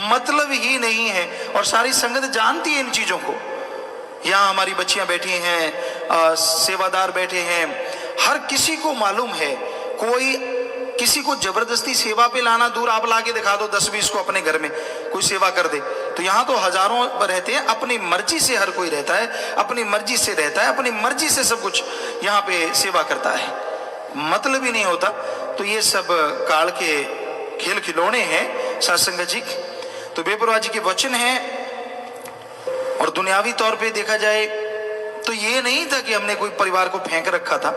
मतलब ही नहीं है। और सारी संगत जानती है इन चीजों को। यहाँ हमारी बच्चियां बैठी हैं, सेवादार बैठे हैं, हर किसी को मालूम है। कोई किसी को जबरदस्ती सेवा पे लाना दूर, आप लाके दिखा दो 10-20 को अपने घर में, कोई सेवा कर दे। तो यहाँ तो हजारों रहते हैं, अपनी मर्जी से हर कोई रहता है, अपनी मर्जी से रहता है, अपनी मर्जी से सब कुछ यहाँ पे सेवा करता है, मतलब ही नहीं होता। तो ये सब काल के खेल खिलौने हैं सत्संग जी। तो बेपरवाह जी के वचन हैं। और दुनियावी तौर पे देखा जाए तो ये नहीं था कि हमने कोई परिवार को फेंक रखा था,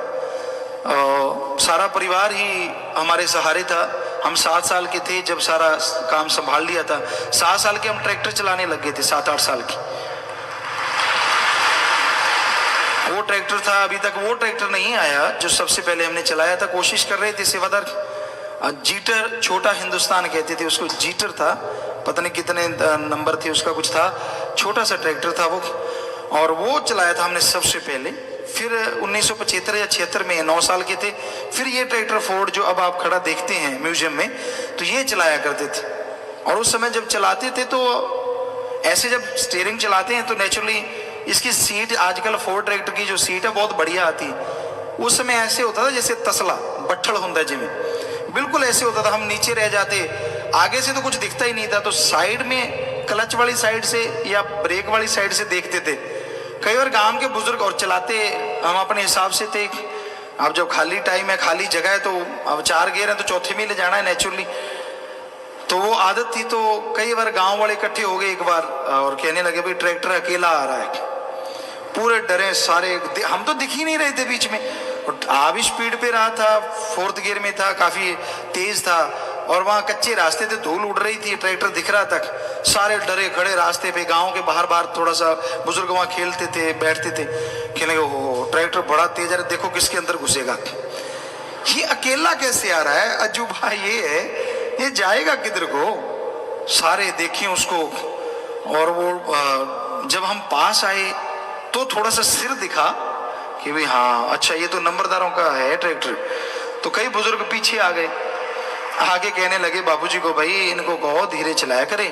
सारा परिवार ही हमारे सहारे था। हम 7 साल के थे जब सारा काम संभाल लिया था। 7 साल के हम ट्रैक्टर चलाने लग गए थे, 7-8 साल की। वो ट्रैक्टर था, अभी तक वो ट्रैक्टर नहीं आया जो सबसे पहले हमने चलाया था। कोशिश कर रहे थे सेवादार, जीटर, छोटा हिंदुस्तान कहते थे उसको, जीटर था, पता नहीं कितने नंबर थे उसका, कुछ था, छोटा सा ट्रैक्टर था वो, और वो चलाया था हमने सबसे पहले। फिर 1975 या 76 में 9 साल के थे, फिर ये ट्रैक्टर फोर्ड जो अब आप खड़ा देखते हैं म्यूजियम में, तो ये चलाया करते थे। और उस समय जब चलाते थे तो ऐसे जब स्टीयरिंग चलाते हैं तो नेचुरली इसकी सीट, आजकल फोर्ड ट्रैक्टर की जो सीट है बहुत बढ़िया आती है, उस समय ऐसे होता था जैसे तसला बट्ठल होता है जिमें, बिल्कुल ऐसे होता था। हम नीचे रह जाते, आगे से तो कुछ दिखता ही नहीं था, तो साइड में क्लच वाली साइड से या ब्रेक वाली साइड से देखते थे। कई बार गांव के बुजुर्ग, और चलाते हम अपने हिसाब से थे। अब जब खाली टाइम है, खाली जगह है, तो अब 4 गियर है तो चौथे में ले जाना है नेचुरली, तो वो आदत थी। तो कई बार गांव वाले इकट्ठे हो गए एक बार और कहने लगे भाई ट्रैक्टर अकेला आ रहा है। पूरे डरे सारे, हम तो दिख ही नहीं रहे थे बीच में, और आ भी स्पीड पे रहा था, 4th गियर में था, काफी तेज था, और वहां कच्चे रास्ते थे, धूल उड़ रही थी, ट्रैक्टर दिख रहा था। सारे डरे खड़े रास्ते पे, गांव के बाहर बाहर थोड़ा सा बुजुर्ग वहां खेलते थे, बैठते थे, कहने हो ट्रैक्टर बड़ा तेज है, देखो किसके अंदर घुसेगा, ये अकेला कैसे आ रहा है, अजूबा ये है, ये जाएगा किधर को। सारे देखें उसको, और वो जब हम पास आए तो थोड़ा सा सिर दिखा कि भाई हाँ अच्छा ये तो नंबरदारों का है ट्रैक्टर। तो कई बुजुर्ग पीछे आ गए, आगे कहने लगे बापूजी को, भाई इनको कहो धीरे चलाया करें।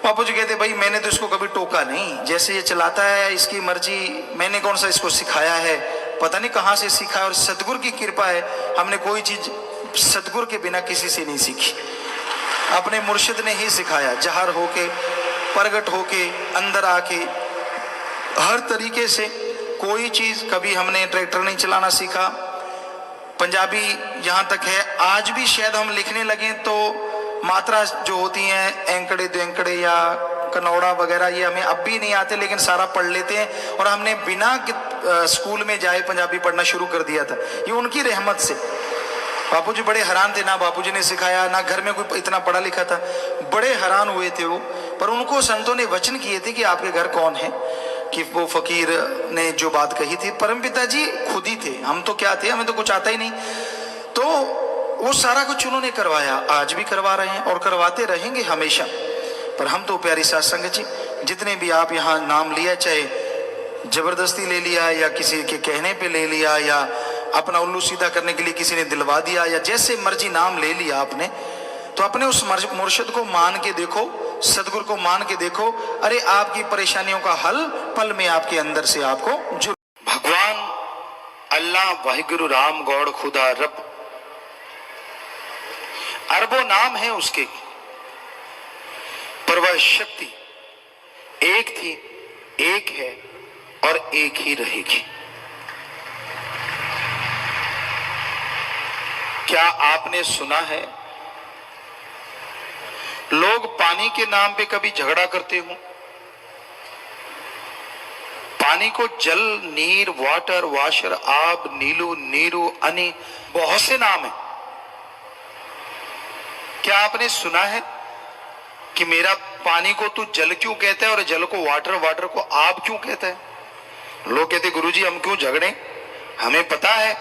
बापूजी कहते भाई मैंने तो इसको कभी टोका नहीं, जैसे ये चलाता है इसकी मर्जी, मैंने कौन सा इसको सिखाया है, पता नहीं कहाँ से सीखा है, और सतगुरु की कृपा है, हमने कोई चीज सतगुरु के बिना किसी से नहीं सीखी, अपने मुर्शिद ने ही सिखाया, जहर होके, प्रगट होके, अंदर आके, हर तरीके से। कोई चीज कभी हमने ट्रैक्टर नहीं चलाना सीखा। पंजाबी यहाँ तक है, आज भी शायद हम लिखने लगे तो मात्रा जो होती हैं एंकड़े द्वेंकड़े या कनौड़ा वगैरह, ये हमें अब भी नहीं आते, लेकिन सारा पढ़ लेते हैं। और हमने बिना स्कूल में जाए पंजाबी पढ़ना शुरू कर दिया था, ये उनकी रहमत से। बापूजी बड़े हैरान थे, ना बापूजी ने सिखाया, ना घर में कोई इतना पढ़ा लिखा था, बड़े हैरान हुए थे वो। पर उनको संतों ने वचन किए थे कि आपके घर कौन है, कि वो फकीर ने जो बात कही थी, परमपिता जी खुद ही थे, हम तो क्या थे, हमें तो कुछ आता ही नहीं। तो वो सारा कुछ उन्होंने करवाया, आज भी करवा रहे हैं और करवाते रहेंगे हमेशा। पर हम तो प्यारी साध संगत जी, जितने भी आप यहाँ नाम लिया, चाहे जबरदस्ती ले लिया या किसी के कहने पे ले लिया या अपना उल्लू सीधा करने के लिए किसी ने दिलवा दिया, या जैसे मर्जी नाम ले लिया आपने, तो अपने उस मुर्शिद को मान के देखो, सदगुरु को मान के देखो, अरे आपकी परेशानियों का हल पल में आपके अंदर से आपको जो भगवान अल्लाह वाहिगुरु राम गौड़ खुदा रब, अरबों नाम है उसके, पर वह शक्ति एक थी, एक है और एक ही रहेगी। क्या आपने सुना है लोग पानी के नाम पे कभी झगड़ा करते हो? पानी को जल, नीर, वाटर, वाशर, आब, नीलू, नीरू, अनि, बहुत से नाम है। क्या आपने सुना है कि मेरा पानी को तू जल क्यों कहता है और जल को वाटर, वाटर को आब क्यों कहता है? लोग कहते गुरुजी हम क्यों झगड़े, हमें पता है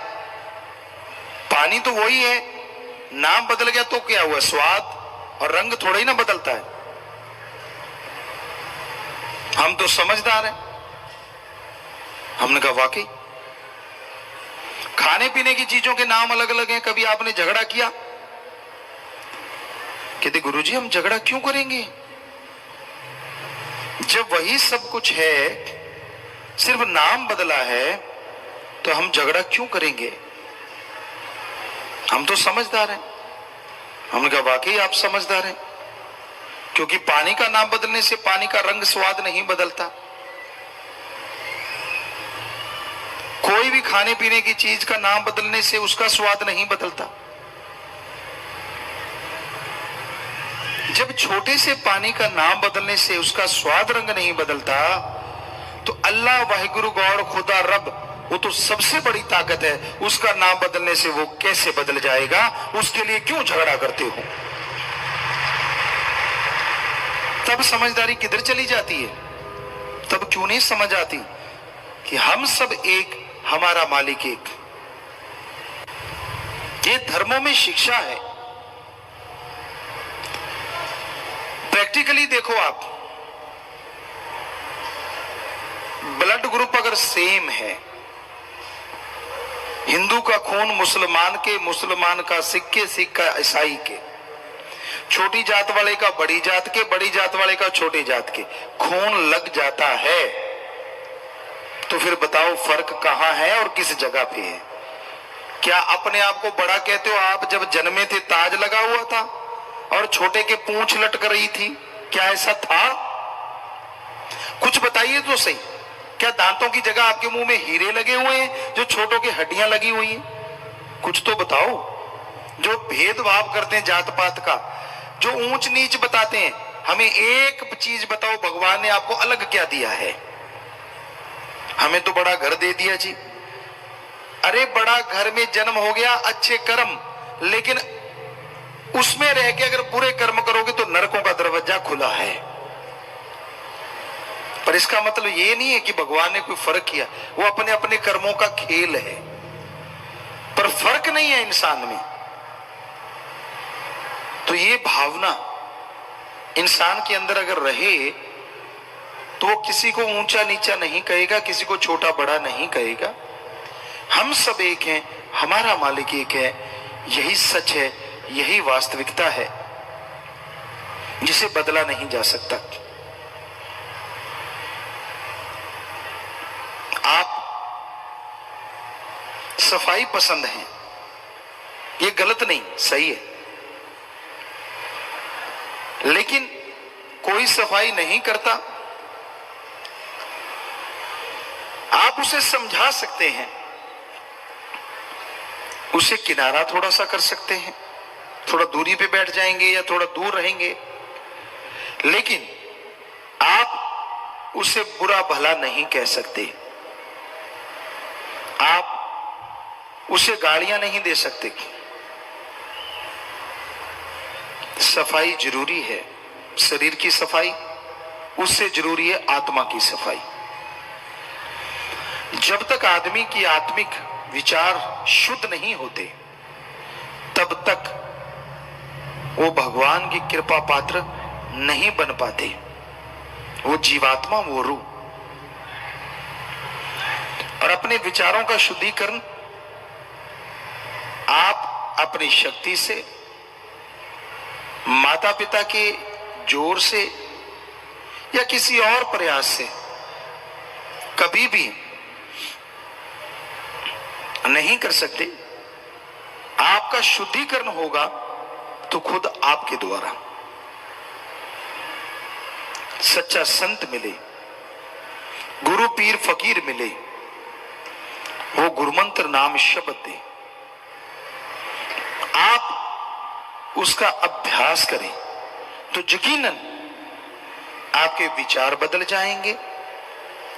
पानी तो वही है, नाम बदल गया तो क्या हुआ, स्वाद और रंग थोड़ा ही ना बदलता है। हम तो समझदार हैं। हमने कहा वाकई खाने पीने की चीजों के नाम अलग अलग हैं, कभी आपने झगड़ा किया? कहते गुरुजी हम झगड़ा क्यों करेंगे, जब वही सब कुछ है, सिर्फ नाम बदला है, तो हम झगड़ा क्यों करेंगे? हम तो समझदार हैं। हमने कहा वाकई आप समझदार हैं, क्योंकि पानी का नाम बदलने से पानी का रंग स्वाद नहीं बदलता। कोई भी खाने पीने की चीज का नाम बदलने से उसका स्वाद नहीं बदलता। जब छोटे से पानी का नाम बदलने से उसका स्वाद रंग नहीं बदलता, तो अल्लाह वाहिगुरु गौड़ खुदा रब, वो तो सबसे बड़ी ताकत है, उसका नाम बदलने से वो कैसे बदल जाएगा? उसके लिए क्यों झगड़ा करते हो? तब समझदारी किधर चली जाती है? तब क्यों नहीं समझ आती कि हम सब एक, हमारा मालिक एक। ये धर्मों में शिक्षा है। प्रैक्टिकली देखो आप, ब्लड ग्रुप अगर सेम है, हिंदू का खून मुसलमान के, मुसलमान का सिख के, सिख का ईसाई के, छोटी जात वाले का बड़ी जात के, बड़ी जात वाले का छोटी जात के, खून लग जाता है, तो फिर बताओ फर्क कहां है और किस जगह पे है? क्या अपने आप को बड़ा कहते हो? आप जब जन्मे थे ताज लगा हुआ था और छोटे के पूंछ लटक रही थी, क्या ऐसा था? कुछ बताइए तो सही। क्या दांतों की जगह आपके मुंह में हीरे लगे हुए हैं जो छोटों की हड्डियां लगी हुई हैं? कुछ तो बताओ। जो भेदभाव करते हैं जात पात का, जो ऊंच नीच बताते हैं, हमें एक चीज बताओ, भगवान ने आपको अलग क्या दिया है? हमें तो बड़ा घर दे दिया जी। अरे बड़ा घर में जन्म हो गया, अच्छे कर्म, लेकिन उसमें रह के अगर बुरे कर्म करोगे तो नरकों का दरवाजा खुला है। पर इसका मतलब ये नहीं है कि भगवान ने कोई फर्क किया, वो अपने अपने कर्मों का खेल है, पर फर्क नहीं है इंसान में। तो ये भावना इंसान के अंदर अगर रहे तो वो किसी को ऊंचा नीचा नहीं कहेगा, किसी को छोटा बड़ा नहीं कहेगा। हम सब एक हैं, हमारा मालिक एक है। यही सच है, यही वास्तविकता है जिसे बदला नहीं जा सकता। आप सफाई पसंद हैं, ये गलत नहीं, सही है, लेकिन कोई सफाई नहीं करता, आप उसे समझा सकते हैं, उसे किनारा थोड़ा सा कर सकते हैं, थोड़ा दूरी पे बैठ जाएंगे या थोड़ा दूर रहेंगे, लेकिन आप उसे बुरा भला नहीं कह सकते। आप उसे गालियां नहीं दे सकते। सफाई जरूरी है, शरीर की सफाई, उससे जरूरी है आत्मा की सफाई। जब तक आदमी की आत्मिक विचार शुद्ध नहीं होते, तब तक वो भगवान की कृपा पात्र नहीं बन पाते। वो जीवात्मा, वो रूह। और अपने विचारों का शुद्धिकरण आप अपनी शक्ति से, माता पिता के जोर से या किसी और प्रयास से कभी भी नहीं कर सकते। आपका शुद्धिकरण होगा तो खुद आपके द्वारा। सच्चा संत मिले, गुरु पीर फकीर मिले, वो गुरुमंत्र नाम शब्द दे, आप उसका अभ्यास करें तो यकीनन आपके विचार बदल जाएंगे,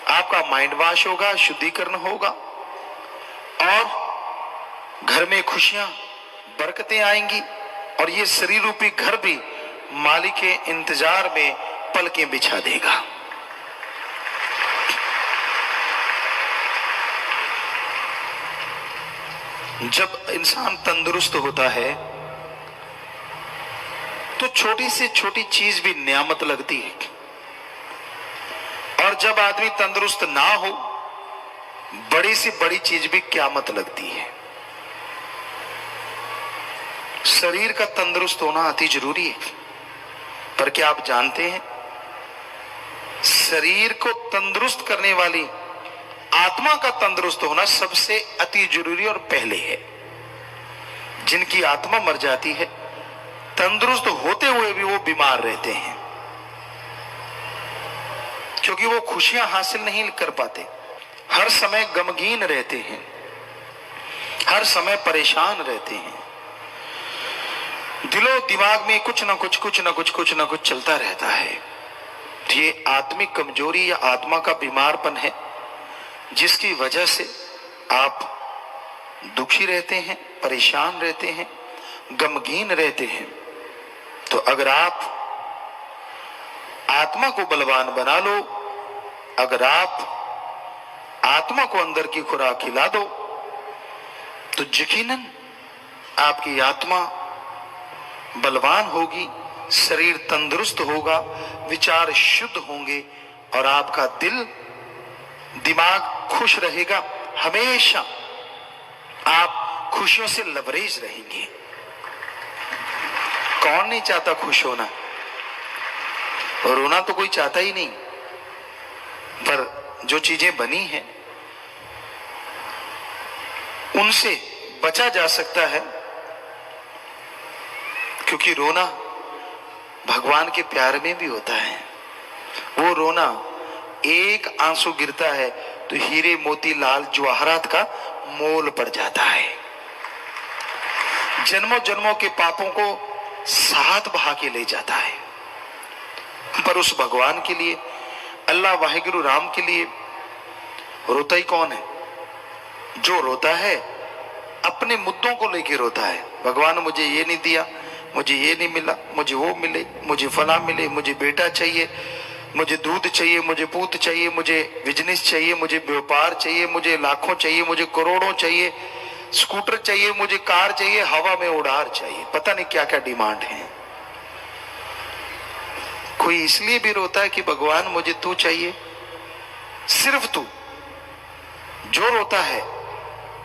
आपका माइंड वॉश होगा, शुद्धिकरण होगा, और घर में खुशियां, बरकतें आएंगी, और ये शरीर रूपी घर भी मालिक के इंतजार में पलकें बिछा देगा। जब इंसान तंदुरुस्त होता है तो छोटी से छोटी चीज भी नियामत लगती है, और जब आदमी तंदुरुस्त ना हो, बड़ी से बड़ी चीज भी क़यामत लगती है। शरीर का तंदुरुस्त होना अति जरूरी है, पर क्या आप जानते हैं, शरीर को तंदुरुस्त करने वाली आत्मा का तंदुरुस्त होना सबसे अति जरूरी और पहले है। जिनकी आत्मा मर जाती है, तंदुरुस्त होते हुए भी वो बीमार रहते हैं, क्योंकि वो खुशियां हासिल नहीं कर पाते, हर समय गमगीन रहते हैं, हर समय परेशान रहते हैं। दिलो दिमाग में कुछ ना कुछ चलता रहता है। ये आत्मिक कमजोरी या आत्मा का बीमारपन है, जिसकी वजह से आप दुखी रहते हैं, परेशान रहते हैं, गमगीन रहते हैं। तो अगर आप आत्मा को बलवान बना लो, अगर आप आत्मा को अंदर की खुराक खिला दो, तो यकीनन आपकी आत्मा बलवान होगी, शरीर तंदुरुस्त होगा, विचार शुद्ध होंगे और आपका दिल दिमाग खुश रहेगा। हमेशा आप खुशियों से लबरेज रहेंगे। कौन नहीं चाहता खुश होना, और रोना तो कोई चाहता ही नहीं। पर जो चीजें बनी हैं उनसे बचा जा सकता है, क्योंकि रोना भगवान के प्यार में भी होता है। वो रोना, एक आंसू गिरता है तो हीरे मोती लाल जवाहरात का मोल पड़ जाता है। जन्मों जन्मों के पापों को साथ बहा के ले जाता है। पर उस भगवान के लिए, अल्लाह वाहिगुरु राम के लिए रोता ही कौन है? जो रोता है अपने मुद्दों को लेकर रोता है। भगवान मुझे ये नहीं दिया, मुझे ये नहीं मिला, मुझे वो मिले, मुझे फला मिले, मुझे बेटा चाहिए, मुझे दूध चाहिए, मुझे पूत चाहिए, मुझे बिजनेस चाहिए, मुझे व्यापार चाहिए, मुझे लाखों चाहिए, मुझे करोड़ों चाहिए, स्कूटर चाहिए, मुझे कार चाहिए, हवा में उड़ार चाहिए, पता नहीं क्या क्या डिमांड है। कोई इसलिए भी रोता है कि भगवान मुझे तू चाहिए, सिर्फ तू। जो रोता है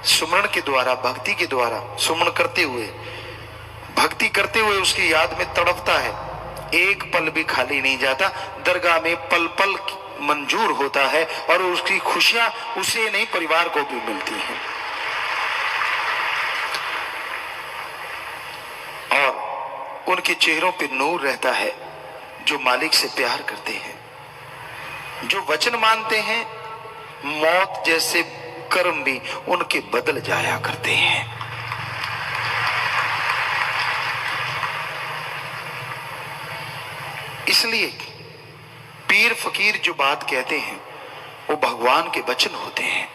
सुमरण के द्वारा, भक्ति के द्वारा, सुमरण करते हुए, भक्ति करते हुए उसकी याद में तड़पता है, एक पल भी खाली नहीं जाता। दरगाह में पल पल मंजूर होता है और उसकी खुशियां उसे नहीं परिवार को भी मिलती हैं। और उनके चेहरों पर नूर रहता है जो मालिक से प्यार करते हैं, जो वचन मानते हैं। मौत जैसे कर्म भी उनके बदल जाया करते हैं। इसलिए पीर फकीर जो बात कहते हैं वो भगवान के वचन होते हैं,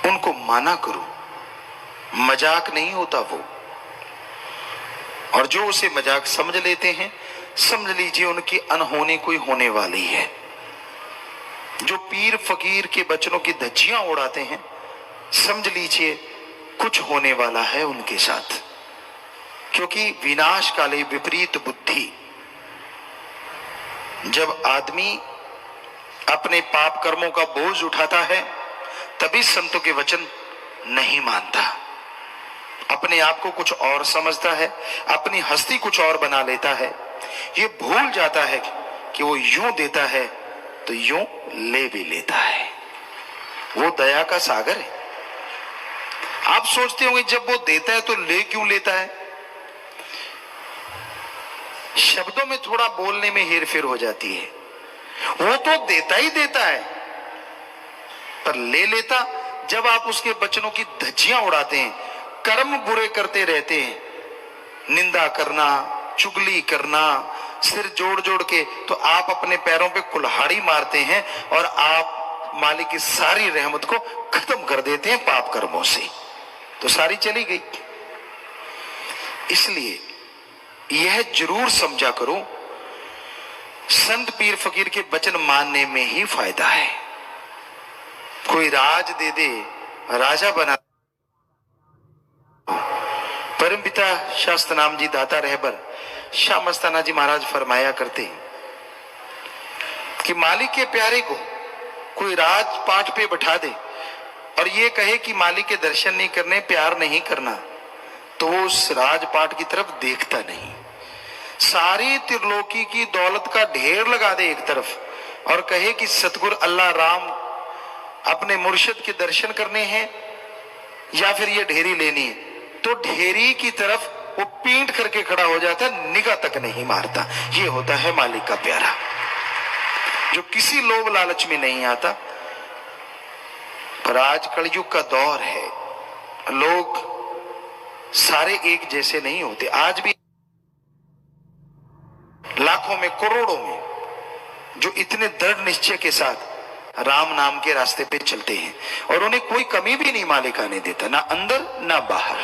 उनको माना करो, मजाक नहीं होता वो। और जो उसे मजाक समझ लेते हैं, समझ लीजिए उनकी अनहोनी कोई होने वाली है। जो पीर फकीर के वचनों की धज्जियां उड़ाते हैं, समझ लीजिए कुछ होने वाला है उनके साथ। क्योंकि विनाश काले विपरीत बुद्धि, जब आदमी अपने पाप कर्मों का बोझ उठाता है तभी संतों के वचन नहीं मानता, अपने आप को कुछ और समझता है, अपनी हस्ती कुछ और बना लेता है। ये भूल जाता है कि वो यूं देता है तो यूं ले भी लेता है। वो दया का सागर है। आप सोचते होंगे जब वो देता है तो ले क्यों लेता है? शब्दों में थोड़ा बोलने में हेरफेर हो जाती है। वो तो देता ही देता है, पर ले लेता जब आप उसके वचनों की धज्जियां उड़ाते हैं, कर्म बुरे करते रहते हैं, निंदा करना, चुगली करना, सिर जोड़ जोड़ के, तो आप अपने पैरों पे कुल्हाड़ी मारते हैं और आप मालिक की सारी रहमत को खत्म कर देते हैं पाप कर्मों से, तो सारी चली गई। इसलिए यह जरूर समझा करो, संत पीर फकीर के वचन मानने में ही फायदा है। कोई राज दे दे, राजा बना। परमपिता शास्त्र नाम जी दाता रहबर शाह मस्ताना जी महाराज फरमाया करते कि मालिक के प्यारे को कोई राजपाट पे बैठा दे और ये कहे कि मालिक के दर्शन नहीं करने, प्यार नहीं करना, तो वो उस राजपाट की तरफ देखता नहीं। सारी त्रिलोकी की दौलत का ढेर लगा दे एक तरफ और कहे कि सतगुरु अल्लाह राम अपने मुर्शिद के दर्शन करने हैं या फिर ये ढेरी लेनी है, तो ढेरी की तरफ वो पींट करके खड़ा हो जाता, निगाह तक नहीं मारता। ये होता है मालिक का प्यारा, जो किसी लोभ लालच में नहीं आता। पर आज कलयुग का दौर है, लोग सारे एक जैसे नहीं होते। आज भी लाखों में, करोड़ों में, जो इतने दृढ़ निश्चय के साथ राम नाम के रास्ते पे चलते हैं और उन्हें कोई कमी भी नहीं मालिक आने देता, ना अंदर ना बाहर।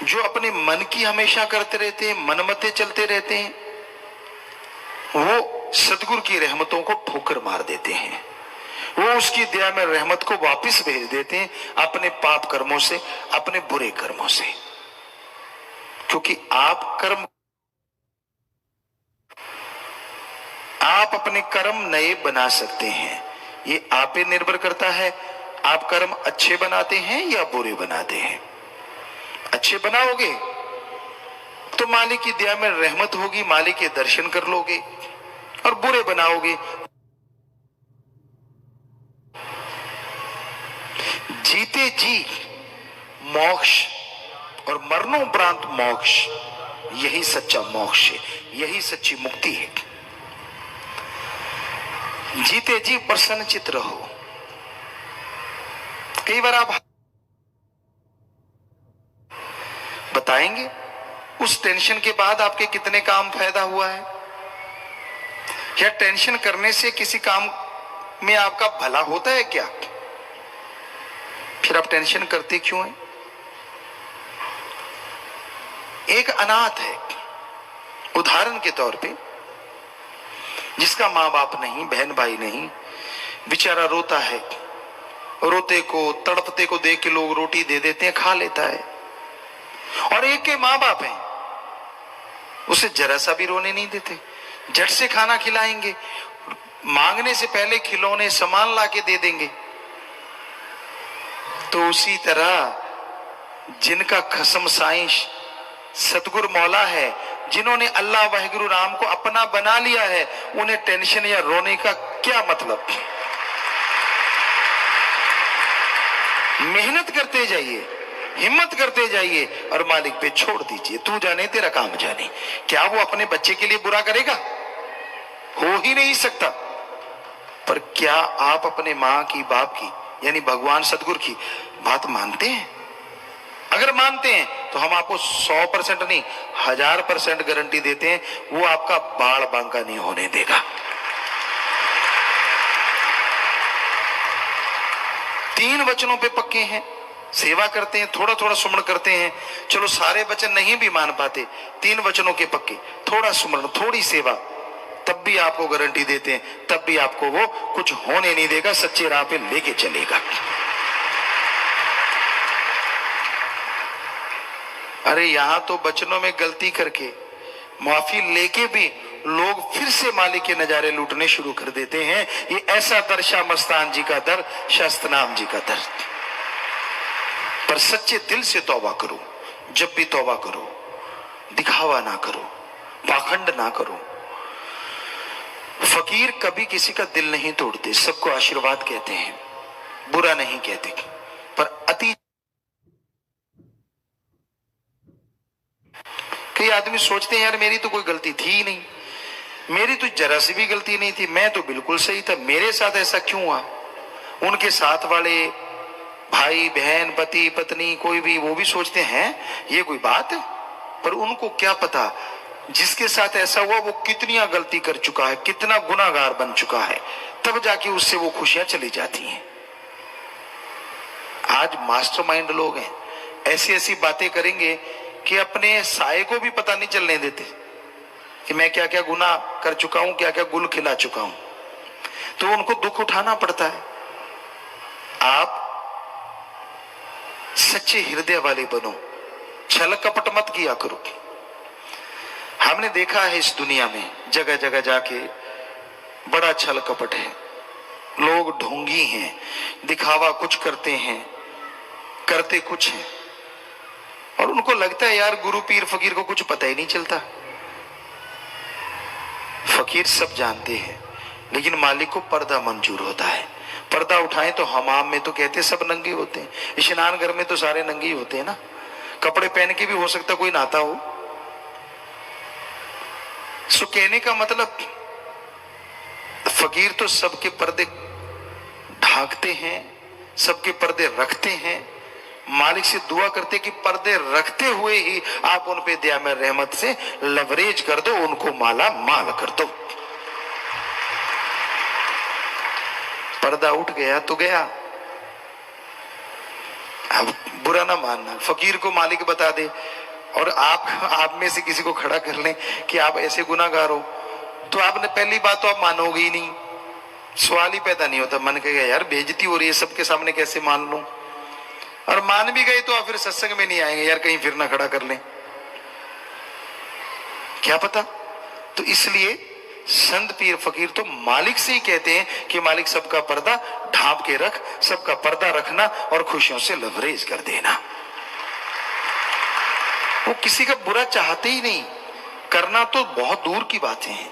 जो अपने मन की हमेशा करते रहते हैं, मनमते चलते रहते हैं, वो सतगुरु की रहमतों को ठोकर मार देते हैं। वो उसकी दया में रहमत को वापस भेज देते हैं अपने पाप कर्मों से, अपने बुरे कर्मों से। क्योंकि आप अपने कर्म नए बना सकते हैं, ये आप पे निर्भर करता है। आप कर्म अच्छे बनाते हैं या बुरे बनाते हैं। अच्छे बनाओगे तो मालिक की दया में रहमत होगी, मालिक के दर्शन कर लोगे, और बुरे बनाओगे, जीते जी मोक्ष और मरणोपरांत मोक्ष, यही सच्चा मोक्ष है, यही सच्ची मुक्ति है। जीते जी प्रसन्न चित्त रहो। कई बार आप बताएंगे उस टेंशन के बाद आपके कितने काम फायदा हुआ है, या टेंशन करने से किसी काम में आपका भला होता है क्या? फिर आप टेंशन करते क्यों हैं? एक अनाथ है, उदाहरण के तौर पे, जिसका मां बाप नहीं, बहन भाई नहीं, बेचारा रोता है, रोते को तड़पते को देख के लोग रोटी दे देते हैं, खा लेता है। और एक के मां बाप हैं, उसे जरा सा भी रोने नहीं देते, झट से खाना खिलाएंगे, मांगने से पहले खिलौने सामान ला के दे देंगे। तो उसी तरह जिनका खसम साइंस सतगुरु मौला है, जिन्होंने अल्लाह वाहिगुरु राम को अपना बना लिया है, उन्हें टेंशन या रोने का क्या मतलब? मेहनत करते जाइए, हिम्मत करते जाइए और मालिक पे छोड़ दीजिए। तू जाने तेरा काम जाने। क्या वो अपने बच्चे के लिए बुरा करेगा? हो ही नहीं सकता। पर क्या आप अपने मां की, बाप की, यानी भगवान सतगुरु की बात मानते हैं? अगर मानते हैं तो हम आपको 100% नहीं 1000% गारंटी देते हैं, वो आपका बाल बांका नहीं होने देगा। 3 वचनों पे पक्के हैं, सेवा करते हैं, थोड़ा थोड़ा सुमरण करते हैं। चलो सारे वचन नहीं भी मान पाते, 3 वचनों के पक्के, थोड़ा सुमरण, थोड़ी सेवा, तब भी आपको गारंटी देते हैं, तब भी आपको वो कुछ होने नहीं देगा, सच्चे राह पे लेके चलेगा। अरे यहां तो वचनों में गलती करके, माफी लेके भी लोग फिर से मालिक के नजारे लूटने शुरू कर देते हैं। ये ऐसा दर शाह मस्तान जी का दर, शास्त्रनाम जी का दर। पर सच्चे दिल से तौबा करो, जब भी तौबा करो, दिखावा ना करो, पाखंड ना करो। फकीर कभी किसी का दिल नहीं तोड़ते, सबको आशीर्वाद कहते हैं, बुरा नहीं कहते। पर अति कई आदमी सोचते हैं यार मेरी तो कोई गलती थी ही नहीं, मेरी तो जरा सी भी गलती नहीं थी, मैं तो बिल्कुल सही था, मेरे साथ ऐसा क्यों हुआ? उनके साथ वाले भाई बहन, पति पत्नी, कोई भी, वो भी सोचते हैं ये कोई बात है। पर उनको क्या पता जिसके साथ ऐसा हुआ वो कितनी गलती कर चुका है, कितना गुनाहगार बन चुका है, तब जाके उससे वो खुशियां चली जाती हैं। आज मास्टरमाइंड लोग हैं, ऐसी ऐसी बातें करेंगे कि अपने साये को भी पता नहीं चलने देते कि मैं क्या क्या गुनाह कर चुका हूं, क्या क्या गुल खिला चुका हूं। तो उनको दुख उठाना पड़ता है। आप सच्चे हृदय वाले बनो, छल कपट मत किया करो। हमने देखा है इस दुनिया में जगह जगह जाके बड़ा छल कपट है, लोग ढोंगी हैं, दिखावा कुछ करते हैं, करते कुछ हैं, और उनको लगता है यार गुरु पीर फकीर को कुछ पता ही नहीं चलता। फकीर सब जानते हैं, लेकिन मालिक को पर्दा मंजूर होता है। पर्दा उठाएं तो हमाम में तो कहते सब नंगे होते हैं, स्नान घर में तो सारे नंगे ही होते हैं ना, कपड़े पहन के भी हो सकता कोई नहाता हो। सो कहने का मतलब फकीर तो सबके पर्दे ढांकते हैं, सबके पर्दे रखते हैं, मालिक से दुआ करते कि पर्दे रखते हुए ही आप उन पे दया में रहमत से लवरेज कर दो, उनको माला माल कर दो। पर्दा उठ गया तो गया। अब बुरा ना मानना, फकीर को मालिक बता दे और आप में से किसी को खड़ा कर लें कि आप ऐसे गुनाहगार हो, तो आपने पहली बात तो आप मानोगे ही नहीं, सवाल ही पैदा नहीं होता। मन कहेगा यार बेइज्जती हो रही है, सबके सामने कैसे मान लूं, और मान भी गए तो आप फिर सत्संग में नहीं आएंगे, यार कहीं फिर ना खड़ा कर लें, क्या पता। तो इसलिए संत पीर फकीर तो मालिक से ही कहते हैं कि मालिक सबका पर्दा ढांप के रख, सबका पर्दा रखना और खुशियों से लवरेज कर देना। वो किसी का बुरा चाहते ही नहीं, करना तो बहुत दूर की बातें हैं,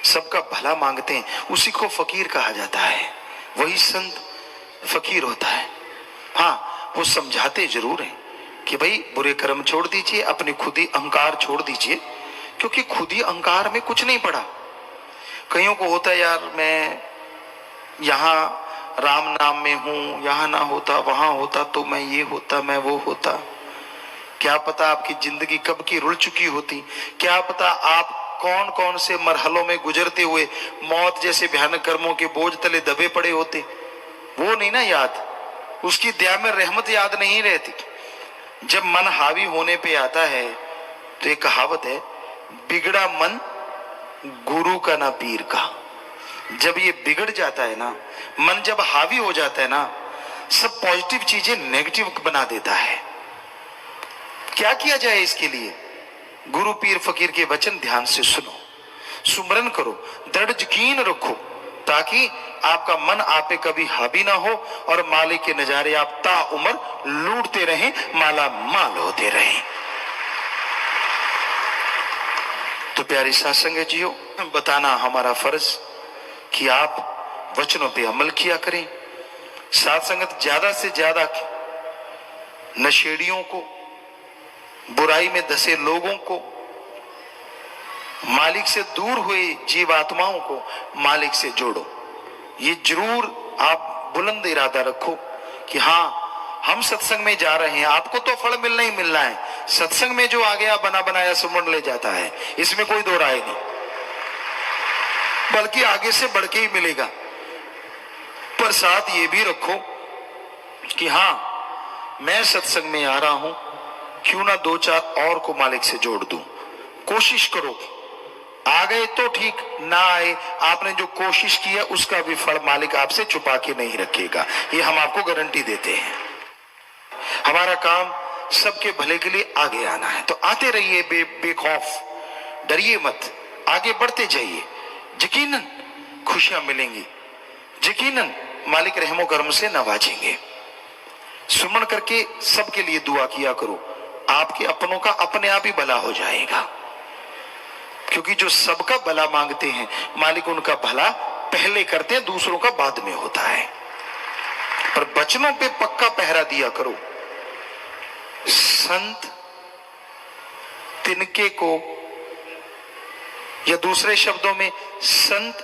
सबका भला मांगते हैं, उसी को फकीर कहा जाता है, वही संत फकीर होता है। हाँ, वो समझाते जरूर हैं कि भाई बुरे कर्म छोड़ दीजिए, अपनी खुदी अहंकार छोड़ दीजिए, क्योंकि खुदी अहंकार में कुछ नहीं पड़ा। कईयों को होता है यार मैं यहां राम नाम में हूं, यहां ना होता वहां होता तो मैं ये होता, मैं वो होता। क्या पता आपकी जिंदगी कब की रुल चुकी होती, क्या पता आप कौन कौन से मरहलों में गुजरते हुए मौत जैसे भयानक कर्मों के बोझ तले दबे पड़े होते। वो नहीं ना याद, उसकी दया में रहमत याद नहीं रहती। जब मन हावी होने पे आता है तो एक कहावत है, बिगड़ा मन गुरु का ना पीर का। जब ये बिगड़ जाता है ना, मन जब हावी हो जाता है ना, सब पॉजिटिव चीजें नेगेटिव बना देता है। क्या किया जाए इसके लिए? गुरु पीर फकीर के वचन ध्यान से सुनो, सुमरन करो, दृढ़ यकीन रखो, ताकि आपका मन आप पे कभी हावी ना हो और मालिक के नजारे आप ता उम्र लूटते रहें, माला माल होते रहें। तो प्यारी साथ संगत जियो, बताना हमारा फर्ज कि आप वचनों पे अमल किया करें। साथ संगत ज्यादा से ज्यादा नशेड़ियों को, बुराई में धसे लोगों को, मालिक से दूर हुए जीवात्माओं को मालिक से जोड़ो। ये जरूर आप बुलंद इरादा रखो कि हाँ हम सत्संग में जा रहे हैं, आपको तो फल मिलना ही मिलना है। सत्संग में जो आ गया बना बनाया सुमन ले जाता है, इसमें कोई दो राय नहीं, बल्कि आगे से बढ़ के ही मिलेगा। पर साथ ये भी रखो कि हाँ मैं सत्संग में आ रहा हूं, क्यों ना दो चार और को मालिक से जोड़ दूं। कोशिश करो, आ गए तो ठीक, ना आए आपने जो कोशिश की है उसका भी फल मालिक आपसे छुपा के नहीं रखेगा, ये हम आपको गारंटी देते हैं। हमारा काम सबके भले के लिए आगे आना है, तो आते रहिए बेखौफ, डरिए मत, आगे बढ़ते जाइए, यकीनन खुशियां मिलेंगी, यकीनन मालिक रहमो करम से नवाजेंगे। सुमन करके सबके लिए दुआ किया करो, आपके अपनों का अपने आप ही भला हो जाएगा, क्योंकि जो सबका भला मांगते हैं मालिक उनका भला पहले करते हैं, दूसरों का बाद में होता है। पर वचनों पे पक्का पहरा दिया करो। संत तिनके को, या दूसरे शब्दों में संत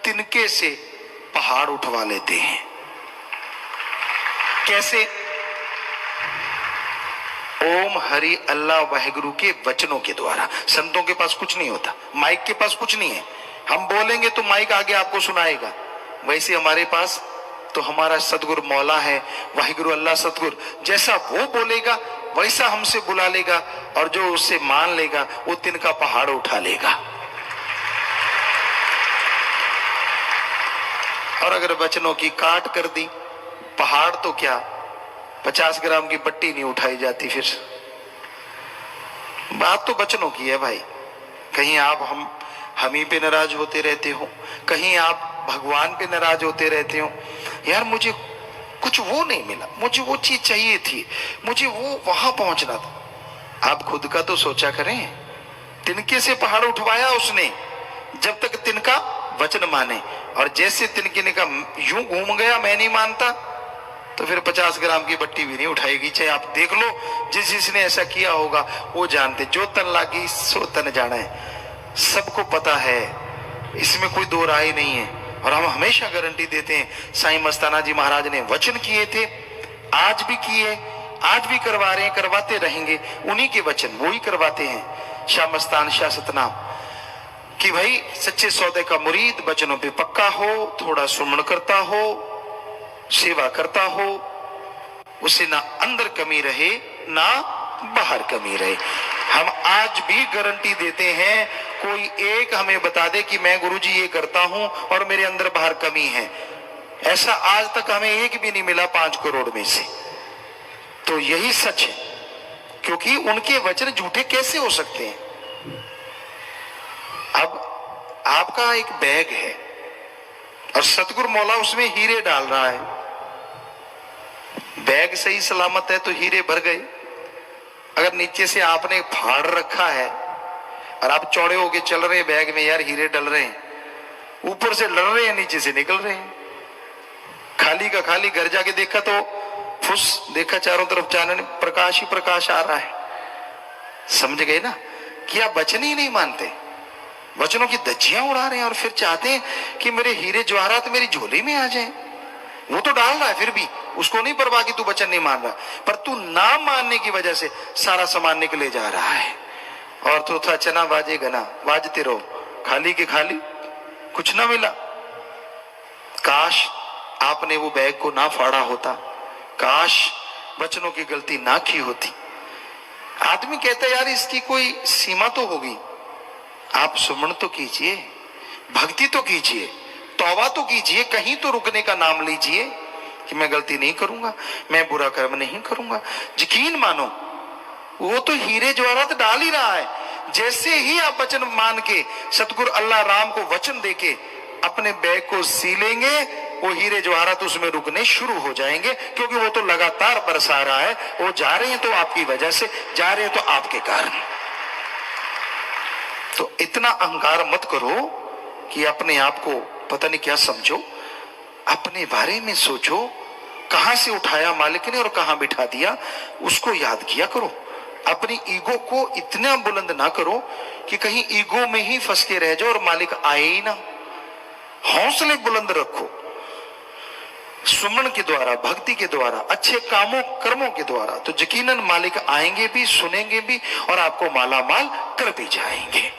तिनके से पहाड़ उठवा लेते हैं। कैसे? ओम हरि अल्लाह वाहिगुरु के वचनों के द्वारा। संतों के पास कुछ नहीं होता, माइक के पास कुछ नहीं है, हम बोलेंगे तो माइक आगे आपको सुनाएगा। वैसे हमारे पास तो हमारा सतगुरु मौला है, वाहिगुरु अल्लाह सतगुरु, जैसा वो बोलेगा वैसा हमसे बुला लेगा, और जो उससे मान लेगा वो तिनका पहाड़ उठा लेगा। और अगर वचनों की काट कर दी, पहाड़ तो क्या 50 ग्राम की पट्टी नहीं उठाई जाती। फिर बात तो वचनों की है भाई। कहीं आप हम ही पे नाराज होते रहते हो, कहीं आप भगवान पे नाराज होते रहते हो, यार मुझे कुछ वो नहीं मिला, मुझे वो चीज चाहिए थी, मुझे वो वहां पहुंचना था। आप खुद का तो सोचा करें, तिनके से पहाड़ उठवाया उसने, जब तक तिनका वचन माने, और जैसे तिनके ने कहा यूं घूम गया मैं नहीं मानता, तो फिर 50 ग्राम की बट्टी भी नहीं उठाएगी। चाहे आप देख लो, जिसने ऐसा किया होगा वो जानते, जो तन लागी सो तन जाना है, सबको पता है, इसमें कोई दो राय नहीं है। और हम हमेशा गारंटी देते हैं, साईं मस्ताना जी महाराज ने वचन किए थे, आज भी किए, आज भी करवा रहे हैं, करवाते रहेंगे। उन्हीं के वचन वो ही करवाते हैं। शाह मस्तान शाह सतनाम कि भाई सच्चे सौदे का मुरीद वचनों पे पक्का हो, थोड़ा सुमन करता हो, सेवा करता हो, उसे ना अंदर कमी रहे ना बाहर कमी रहे। हम आज भी गारंटी देते हैं, कोई एक हमें बता दे कि मैं गुरुजी ये करता हूं और मेरे अंदर बाहर कमी है, ऐसा आज तक हमें एक भी नहीं मिला 5 करोड़ में से। तो यही सच है, क्योंकि उनके वचन झूठे कैसे हो सकते हैं। अब आपका एक बैग है और सतगुरु मौला उसमें हीरे डाल रहा है, बैग सही सलामत है तो हीरे भर गए। अगर नीचे से आपने फाड़ रखा है और आप चौड़े होके चल रहे हैं बैग में, यार हीरे डल रहे हैं, ऊपर से डल रहे हैं नीचे से निकल रहे हैं, खाली का खाली। घर जाके देखा तो फुस, देखा चारों तरफ चानन प्रकाश ही प्रकाश आ रहा है। समझ गए ना कि आप वचन ही नहीं मानते, वचनों की धज्जियां उड़ा रहे हैं और फिर चाहते हैं कि मेरे हीरे जवाहरात मेरी झोली में आ जाएं। वो तो डाल रहा है, फिर भी उसको नहीं परवाह कि तू वचन नहीं मान रहा, पर तू ना मानने की वजह से सारा सामान निकले जा रहा है। और तो था चना बाजे गना, बाजते रहो, खाली के खाली, कुछ ना मिला। काश आपने वो बैग को ना फाड़ा होता, काश वचनों की गलती ना की होती। आदमी कहता है यार इसकी कोई सीमा तो होगी, आप सुमन तो कीजिए, भक्ति तो कीजिए, तौबा तो कीजिए, कहीं तो रुकने का नाम लीजिए कि मैं गलती नहीं करूंगा, मैं बुरा कर्म नहीं करूंगा। यकीन मानो वो तो हीरे जवाहरात डाल ही रहा है। जैसे ही आप वचन मान के सतगुरु अल्लाह राम को वचन देके अपने बैग को सी लेंगे, वो हीरे जवाहरात उसमें रुकने शुरू हो जाएंगे, क्योंकि वो तो लगातार बरसा रहा है। वो जा रहे हैं तो आपकी वजह से, जा रहे हैं तो आपके कारण। तो इतना अहंकार मत करो कि अपने आप को पता नहीं क्या समझो, अपने बारे में सोचो, कहां से उठाया मालिक ने और कहां बिठा दिया, उसको याद किया करो। अपनी ईगो को इतना बुलंद ना करो कि कहीं ईगो में ही फंस के रह जाओ और मालिक आए ही ना। हौसले बुलंद रखो, सुमन के द्वारा, भक्ति के द्वारा, अच्छे कामों कर्मों के द्वारा, तो यकीनन मालिक आएंगे भी, सुनेंगे भी और आपको माला माल कर भी जाएंगे।